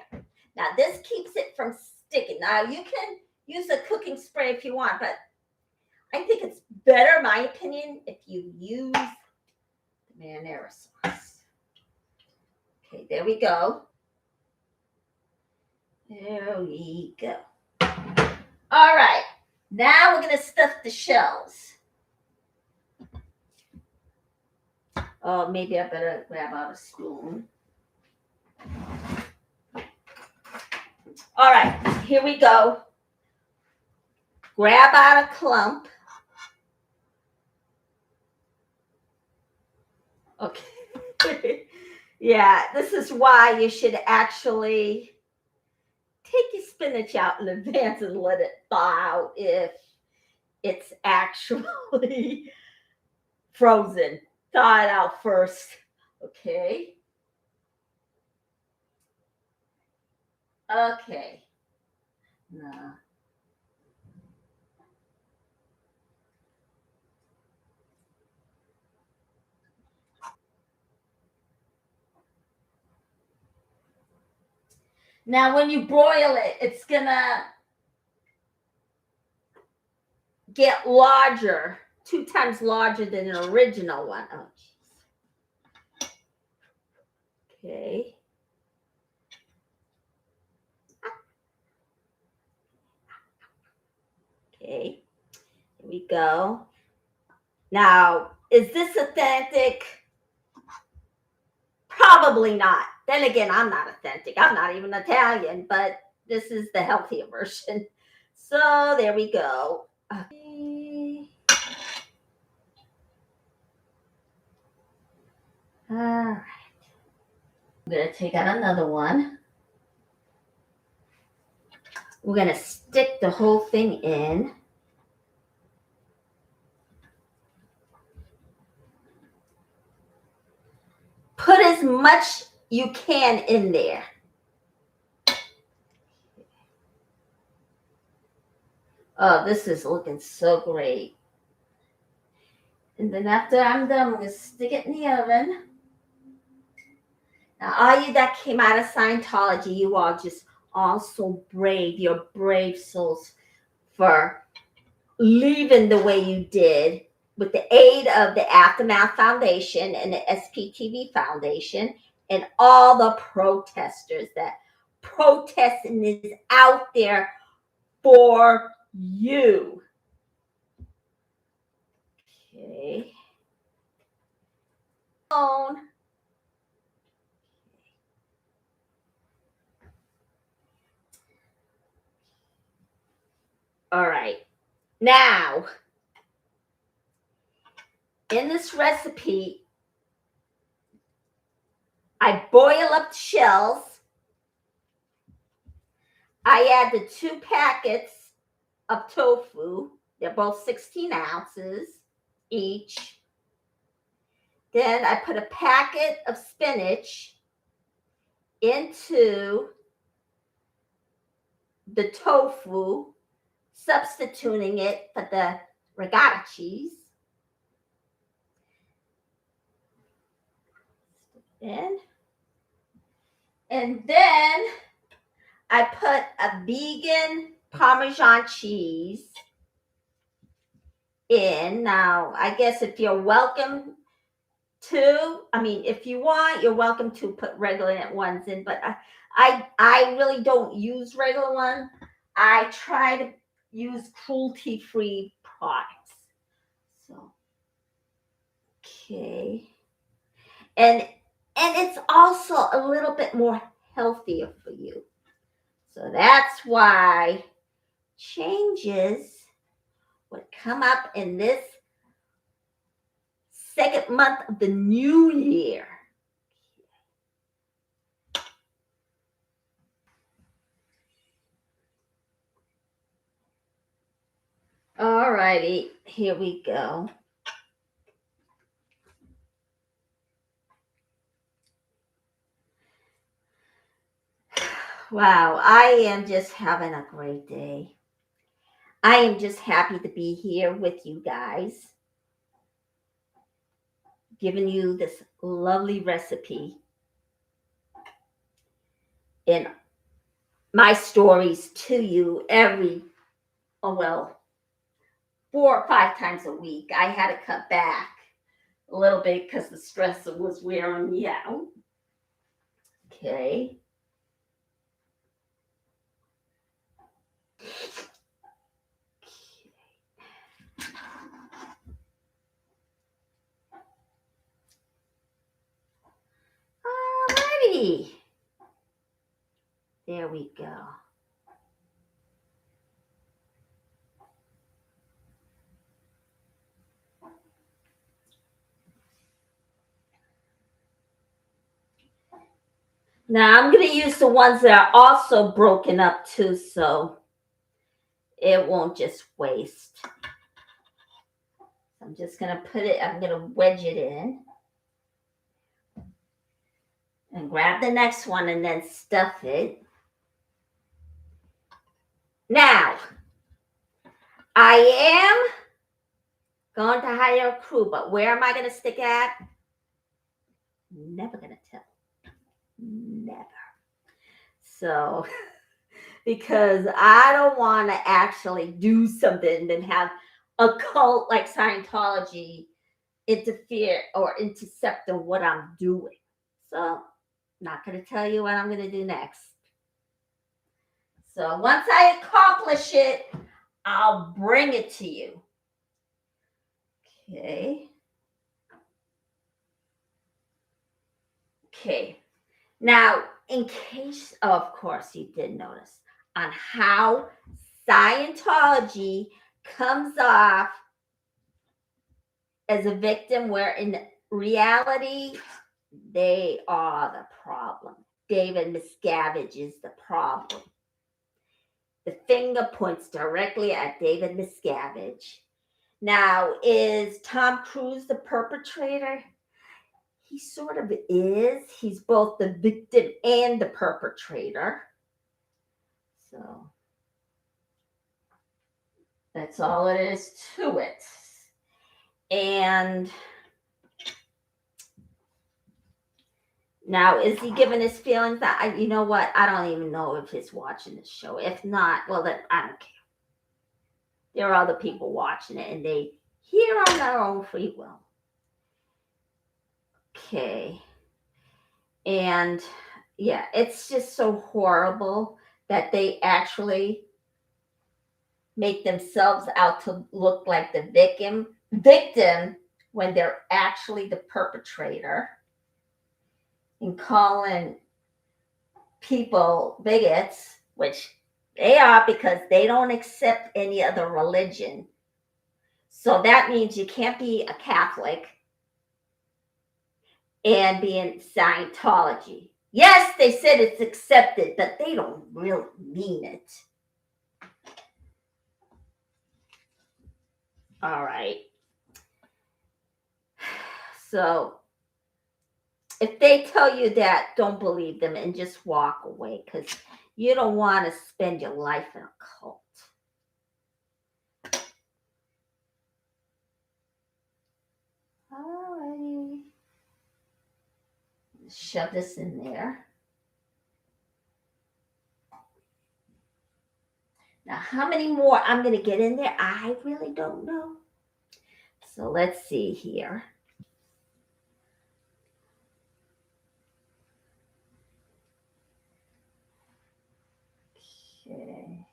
Now this keeps it from sticking. Now you can use a cooking spray if you want, but I think it's better, my opinion, if you use the marinara sauce. Okay, there we go. There we go. All right, now we're gonna stuff the shells. Oh, maybe I better grab out a spoon. All right, here we go. Grab out a clump. Okay. Yeah, this is why you should actually take your spinach out in advance and let it thaw out if it's actually frozen. Thaw it out first. Okay. Okay. No. Now, when you broil it, it's gonna get larger, 2 times larger than an original one. Oh, geez. Okay. Okay. Here we go. Now, is this authentic? Probably not. Then again, I'm not authentic. I'm not even Italian, but this is the healthier version. So there we go. Okay. All right. I'm going to take out another one. We're going to stick the whole thing in. Put as much you can in there. Oh, this is looking so great. And then after I'm done, I'm going to stick it in the oven. Now, all you that came out of Scientology, you are just all so brave. You're brave souls for leaving the way you did with the aid of the Aftermath Foundation and the SPTV Foundation and all the protesters that protesting is out there for you. Okay. All right. Now, in this recipe, I boil up the shells. I add the 2 packets of tofu. They're both 16 ounces each. Then I put a packet of spinach into the tofu, substituting it for the ricotta cheese. in. And then I put a vegan Parmesan cheese in. Now, I guess if you're welcome to, if you want, you're welcome to put regular ones in, but I really don't use regular one. I try to use cruelty-free products. So, okay. And it's also a little bit more healthier for you. So that's why changes would come up in this second month of the new year. All righty, here we go. Wow, I am just having a great day. I am just happy to be here with you guys, giving you this lovely recipe and my stories to you 4 or 5 times a week. I had to cut back a little bit because the stress was wearing me out. Okay. Alrighty. There we go. Now I'm going to use the ones that are also broken up too, so it won't just waste. I'm just going to I'm going to wedge it in. And grab the next one and then stuff it. Now, I am going to hire a crew, but where am I going to stick at? Never going to tell. Never. So, because I don't want to actually do something and have a cult like Scientology interfere or intercept in what I'm doing. So, not going to tell you what I'm going to do next. So, once I accomplish it, I'll bring it to you. Okay. Okay. Now, in case, of course, you did notice on how Scientology comes off as a victim, where in reality, they are the problem. David Miscavige is the problem. The finger points directly at David Miscavige. Now, is Tom Cruise the perpetrator? He sort of is. He's both the victim and the perpetrator. So that's all it is to it. And now, is he giving his feelings? You know what? I don't even know if he's watching this show. If not, well, then I don't care. There are other people watching it, and they hear on their own free will. Okay. And yeah, it's just so horrible that they actually make themselves out to look like the victim when they're actually the perpetrator, and calling people bigots, which they are, because they don't accept any other religion. So that means you can't be a Catholic and be in Scientology. Yes, they said it's accepted, but they don't really mean it. All right. So if they tell you that, don't believe them and just walk away, because you don't want to spend your life in a cult. Alrighty. Shove this in there. Now, how many more I'm going to get in there, I really don't know. So let's see here. Okay.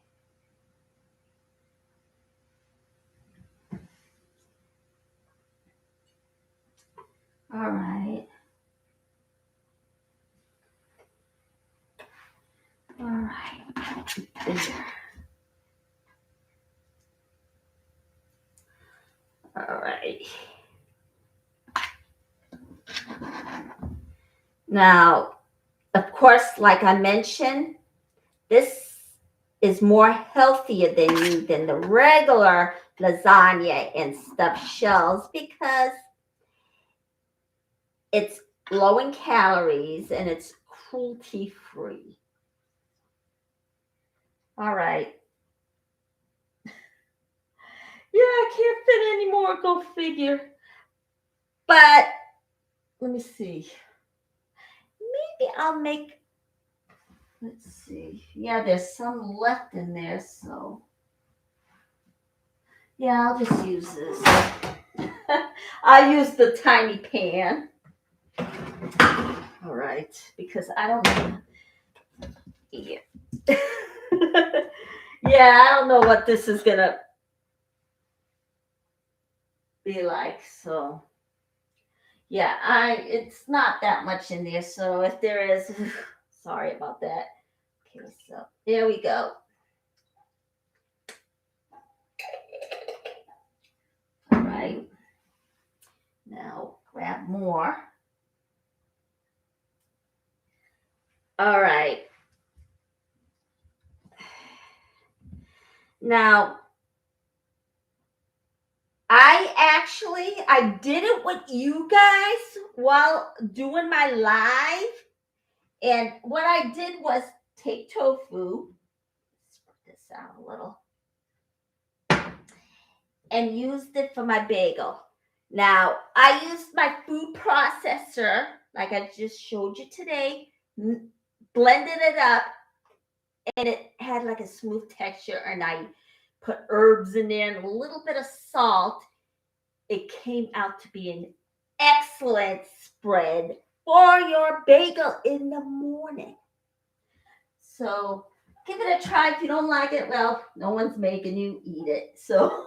All right. All right. There. All right. Now, of course, like I mentioned, this is more healthier than the regular lasagna and stuffed shells because it's low in calories and it's cruelty free. All right. Yeah, I can't fit any more, go figure. But let me see. Maybe I'll make, let's see. Yeah, there's some left in there, so. Yeah, I'll just use this. I'll use the tiny pan. All right, because I don't know. Yeah. Yeah, I don't know what this is going to be like, so. Yeah, it's not that much in there, so if there is, sorry about that. Okay, so there we go. All right. Now grab more. All right. Now, I did it with you guys while doing my live. And what I did was take tofu, spread this out a little, and used it for my bagel. Now, I used my food processor, like I just showed you today, blended it up, and it had like a smooth texture, and I put herbs in there and a little bit of salt. It came out to be an excellent spread for your bagel in the morning. So give it a try. If you don't like it, well, no one's making you eat it. So,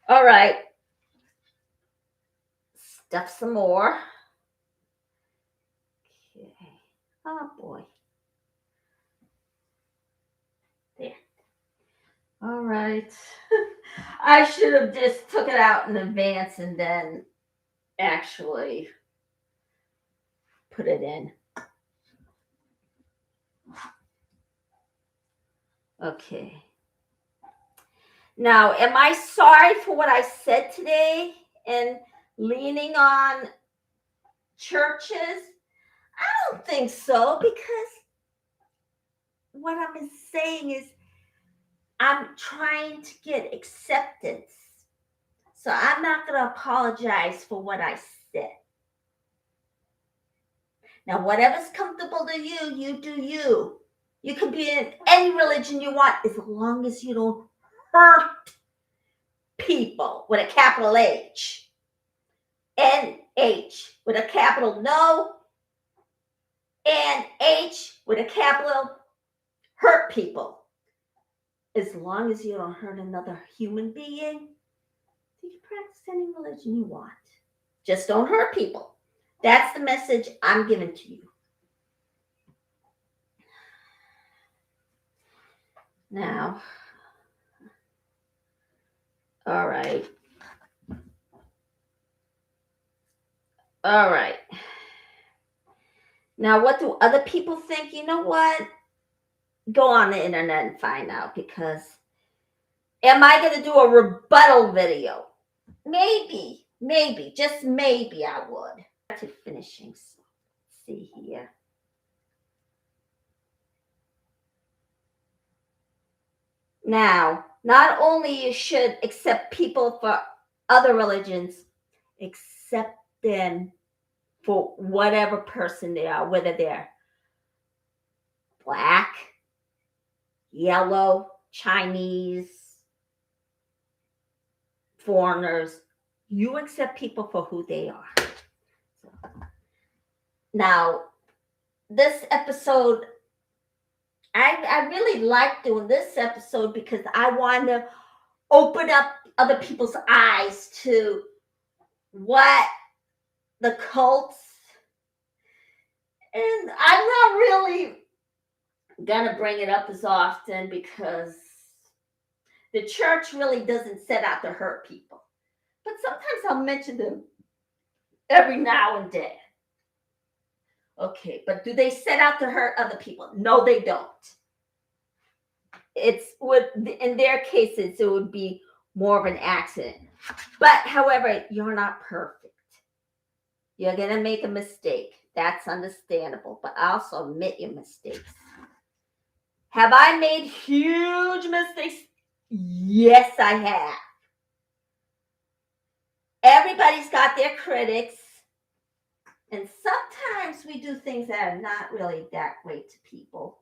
all right. Stuff some more. Okay. Oh, boy. There. All right. I should have just took it out in advance and then actually put it in. Okay. Now, am I sorry for what I said today and leaning on churches? I don't think so, because what I'm saying is I'm trying to get acceptance. So I'm not going to apologize for what I said. Now, whatever's comfortable to you, you do you. You can be in any religion you want as long as you don't hurt people with a capital H. N-H with a capital no. N-H with a capital hurt people. As long as you don't hurt another human being, you can practice any religion you want. Just don't hurt people. That's the message I'm giving to you. Now, all right. All right. Now, what do other people think? You know what? Go on the internet and find out, because am I going to do a rebuttal video? Maybe, just maybe I would. To finishing. So, let's see here. Now, not only you should accept people for other religions, accept them for whatever person they are, whether they're black, yellow, Chinese, foreigners. You accept people for who they are. So, now, this episode, I really like doing this episode because I want to open up other people's eyes to what the cults, and I'm not really gonna bring it up as often because the church really doesn't set out to hurt people. But sometimes I'll mention them every now and then. Okay, but do they set out to hurt other people? No, they don't. In their cases, it would be more of an accident. But however, you're not perfect. You're gonna make a mistake. That's understandable, but also admit your mistakes. Have I made huge mistakes? Yes, I have. Everybody's got their critics. And sometimes we do things that are not really that great to people.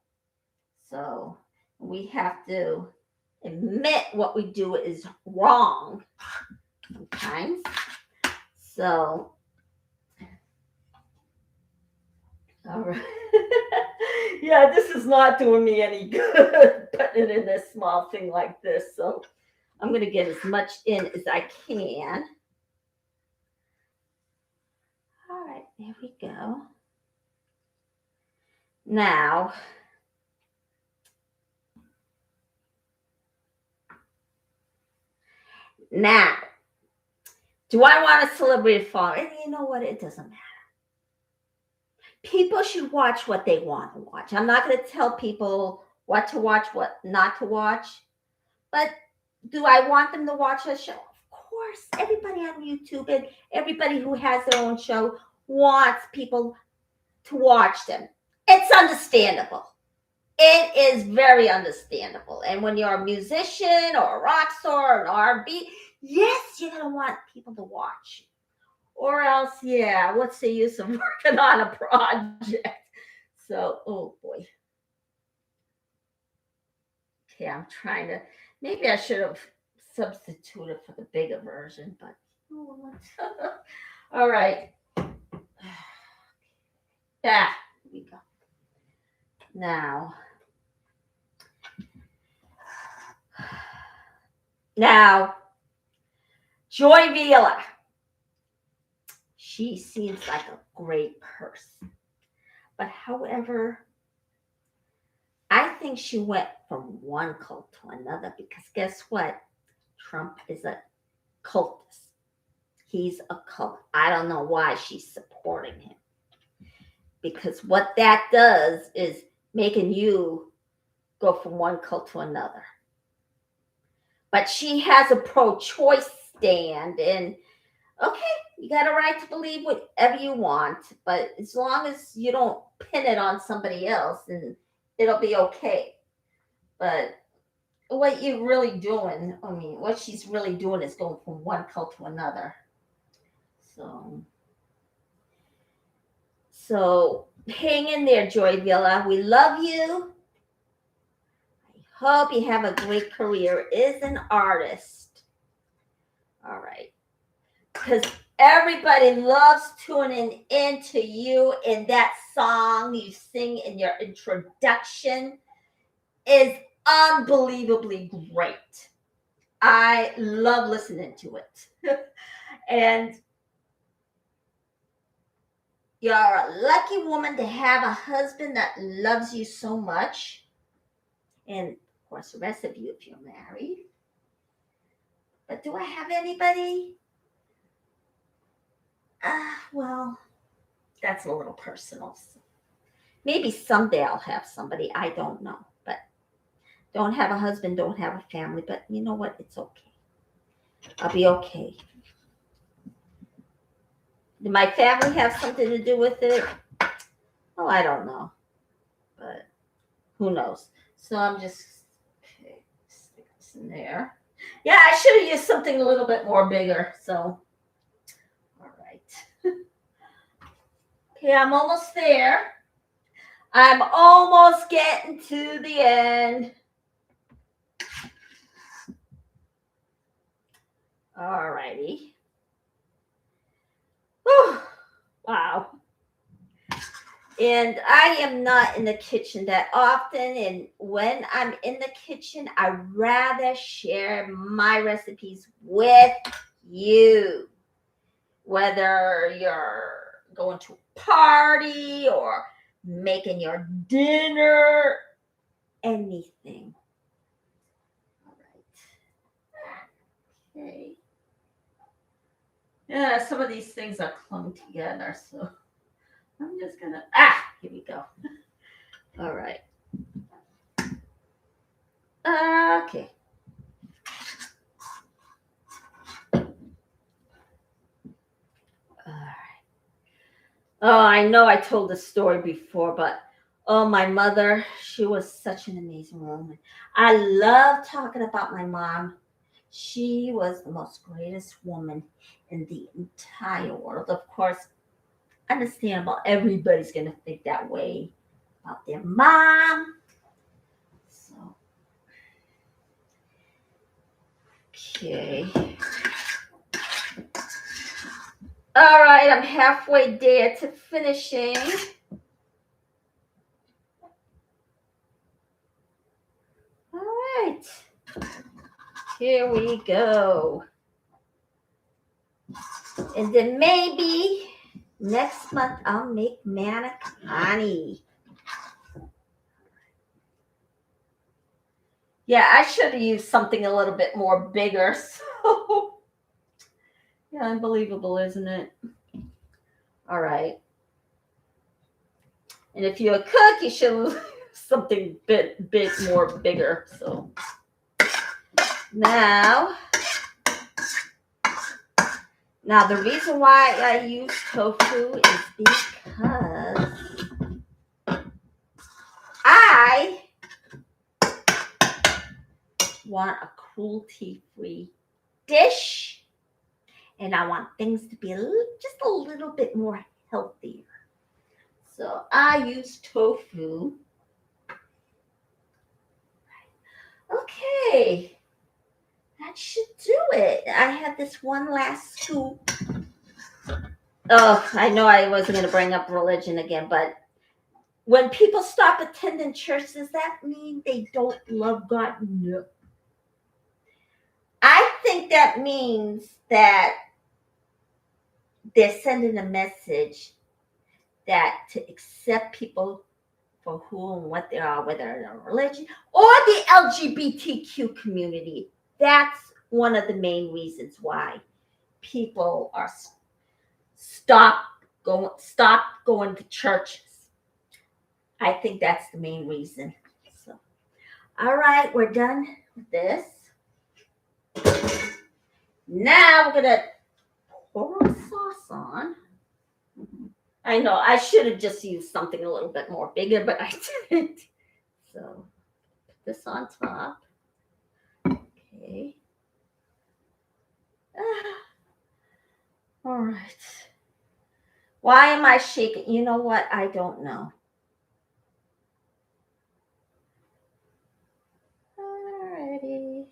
So we have to admit what we do is wrong sometimes. So, all right. Yeah, this is not doing me any good, putting it in a small thing like this. So I'm going to get as much in as I can. All right, there we go. Now, do I want a celebrity follow? And you know what? It doesn't matter. People should watch what they want to watch. I'm not going to tell people what to watch, what not to watch. But do I want them to watch a show? Of course. Everybody on YouTube and everybody who has their own show wants people to watch them. It's understandable. It is very understandable. And when you're a musician or a rock star or an R&B, yes, you're going to want people to watch. Or else, yeah, what's the use of working on a project? So, oh boy. Okay, I'm trying to, maybe I should have substituted for the bigger version, but all right. Yeah, here we go. Now, Joy Vila. She seems like a great person. But however, I think she went from one cult to another because guess what? Trump is a cultist. He's a cult. I don't know why she's supporting him. Because what that does is making you go from one cult to another. But she has a pro-choice stand, and okay, you got a right to believe whatever you want, but as long as you don't pin it on somebody else, then it'll be okay. But what you're really doing, what she's really doing is going from one cult to another. So hang in there, Joy Villa. We love you. I hope you have a great career as an artist. All right. Because everybody loves tuning into you, and that song you sing in your introduction is unbelievably great. I love listening to it. And you're a lucky woman to have a husband that loves you so much. And of course, the rest of you if you're married. But do I have anybody? Well, that's a little personal. Maybe someday I'll have somebody. I don't know. But don't have a husband, don't have a family. But you know what? It's okay. I'll be okay. Did my family have something to do with it? Oh, I don't know. But who knows? So I'm just, okay, stick this in there. Yeah, I should have used something a little bit more bigger. So, all right. Okay, I'm almost there. I'm almost getting to the end. All righty. Wow. And I am not in the kitchen that often. And when I'm in the kitchen, I rather share my recipes with you. Whether you're going to a party or making your dinner, anything. All right. Okay. Yeah, some of these things are clung together, so I'm just gonna, here we go. All right. Okay. All right. Oh, I know I told this story before, but oh, my mother, she was such an amazing woman. I love talking about my mom. She was the most greatest woman in the entire world. Of course, understandable. Everybody's going to think that way about their mom. So, okay. All right, I'm halfway there to finishing. All right. Here we go. And then maybe next month I'll make manicotti. Yeah, I should have used something a little bit more bigger. So, yeah, unbelievable, isn't it? All right. And if you're a cook, you should use something bit more bigger. So now the reason why I use tofu is because I want a cruelty-free dish, and I want things to be just a little bit more healthier. So I use tofu. Okay, that should do it. I have this one last scoop. Oh, I know I wasn't going to bring up religion again, but when people stop attending church, does that mean they don't love God? No. I think that means that they're sending a message that to accept people for who and what they are, whether they're a religion or the LGBTQ community. That's one of the main reasons why people are stop going to churches. I think that's the main reason. So, all right, we're done with this. Now we're gonna pour our sauce on. I know I should have just used something a little bit more bigger, but I didn't. So put this on top. Okay. All right. Why am I shaking? You know what? I don't know. Alrighty.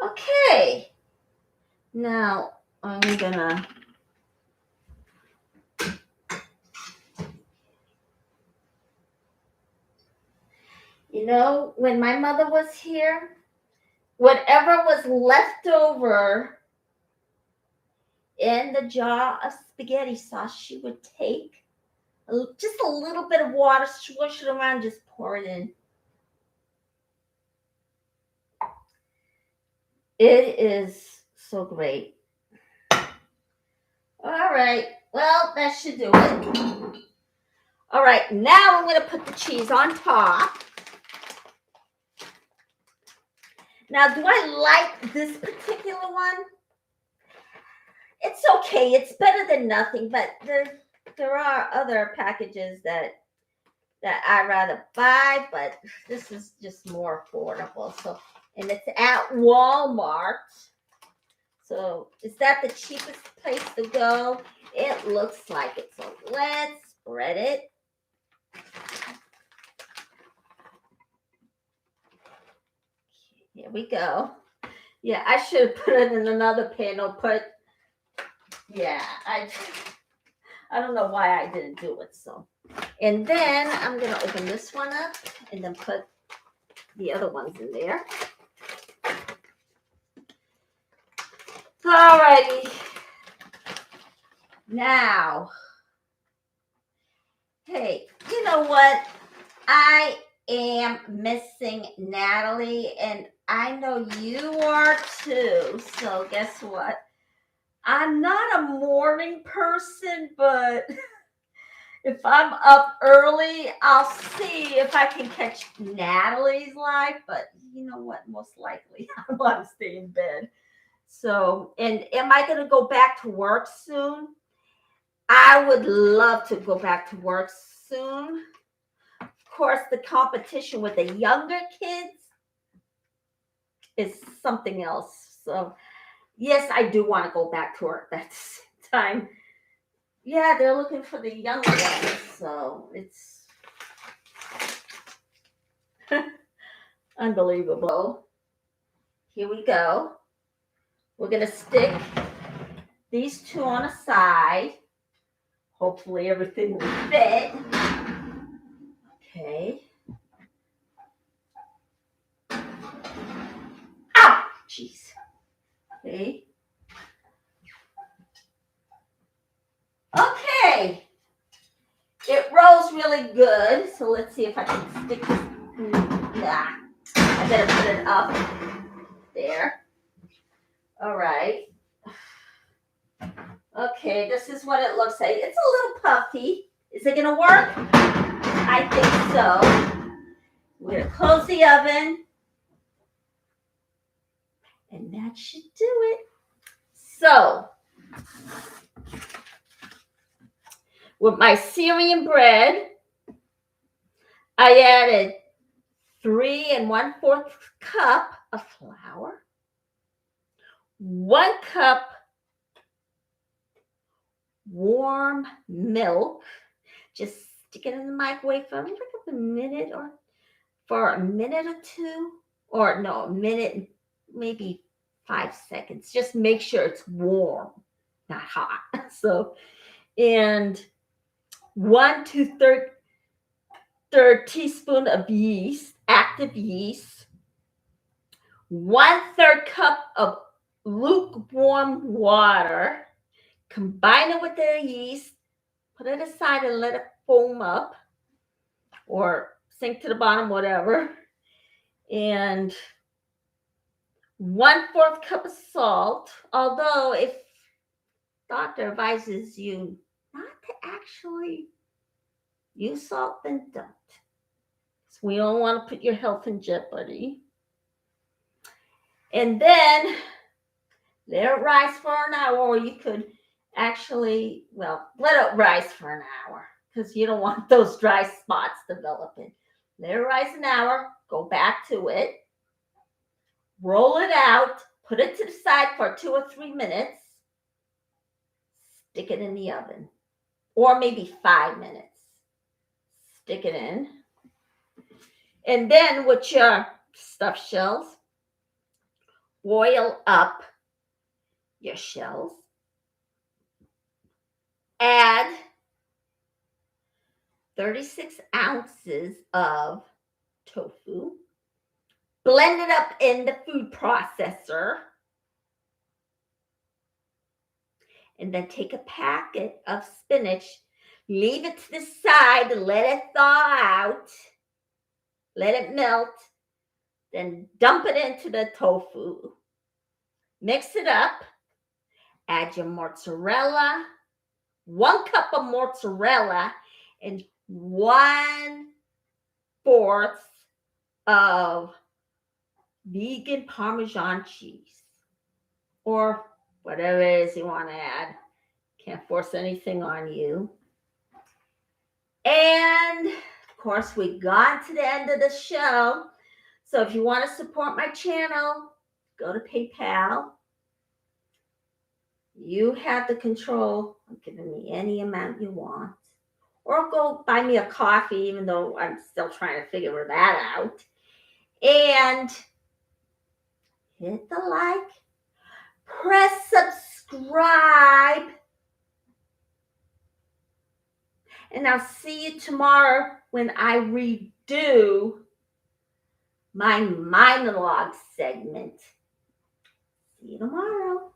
Okay. Now I'm gonna. You know, when my mother was here, whatever was left over in the jar of spaghetti sauce, she would take just a little bit of water, swish it around, just pour it in. It is so great. All right. Well, that should do it. All right. Now I'm going to put the cheese on top. Now, do I like this particular one? It's okay. It's better than nothing, but there are other packages that I'd rather buy, but this is just more affordable. So, and it's at Walmart. So, is that the cheapest place to go? it looks like it. So let's spread it. Here we go. Yeah, I should have put it in another panel, but yeah, I don't know why I didn't do it. So, and then I'm going to open this one up and then put the other ones in there. Alrighty. Now, hey, you know what? I am missing Natalie, and I know you are too. So guess what? I'm not a morning person, but if I'm up early, I'll see if I can catch Natalie's live. But you know what? Most likely I want to stay in bed. So, and am I going to go back to work soon? I would love to go back to work soon. Of course, the competition with the younger kids is something else. So, yes, I do want to go back to work at the same time. Yeah, they're looking for the younger ones, so it's unbelievable. Here we go. We're going to stick these two on a side. Hopefully everything will fit. Okay. Ah, jeez. Okay. Okay. It rolls really good. So let's see if I can stick this. Nah. I better put it up there. All right. Okay, this is what it looks like. It's a little puffy. Is it going to work? I think so. We're going to close the oven. And that should do it. So, with my Syrian bread, I added 3 1/4 cup of flour, 1 cup warm milk. Just stick it in the microwave for like a minute or for a minute or two, or no, a minute, maybe 5 seconds. Just make sure it's warm, not hot. So, and 1 2/3 teaspoon of yeast, active yeast, 1/3 cup of lukewarm water. Combine it with the yeast, put it aside and let it foam up or sink to the bottom, whatever. And 1/4 cup of salt, although if doctor advises you not to actually use salt, then don't. So we don't want to put your health in jeopardy. And then let it rise for an hour, or you could actually, well, let it rise for an hour because you don't want those dry spots developing. Let it rise an hour, go back to it, roll it out, put it to the side for 2 or 3 minutes, stick it in the oven, or maybe 5 minutes. Stick it in. And then with your stuffed shells, boil up your shells. Add 36 ounces of tofu. Blend it up in the food processor. And then take a packet of spinach. Leave it to the side. Let it thaw out. Let it melt. Then dump it into the tofu. Mix it up. Add your mozzarella. 1 cup of mozzarella and 1/4 of vegan Parmesan cheese, or whatever it is you want to add. Can't force anything on you. And of course, we got to the end of the show. So if you want to support my channel, go to PayPal. You have the control of giving me any amount you want. Or go buy me a coffee, even though I'm still trying to figure that out. And hit the like, press subscribe, and I'll see you tomorrow when I redo my monologue segment. See you tomorrow.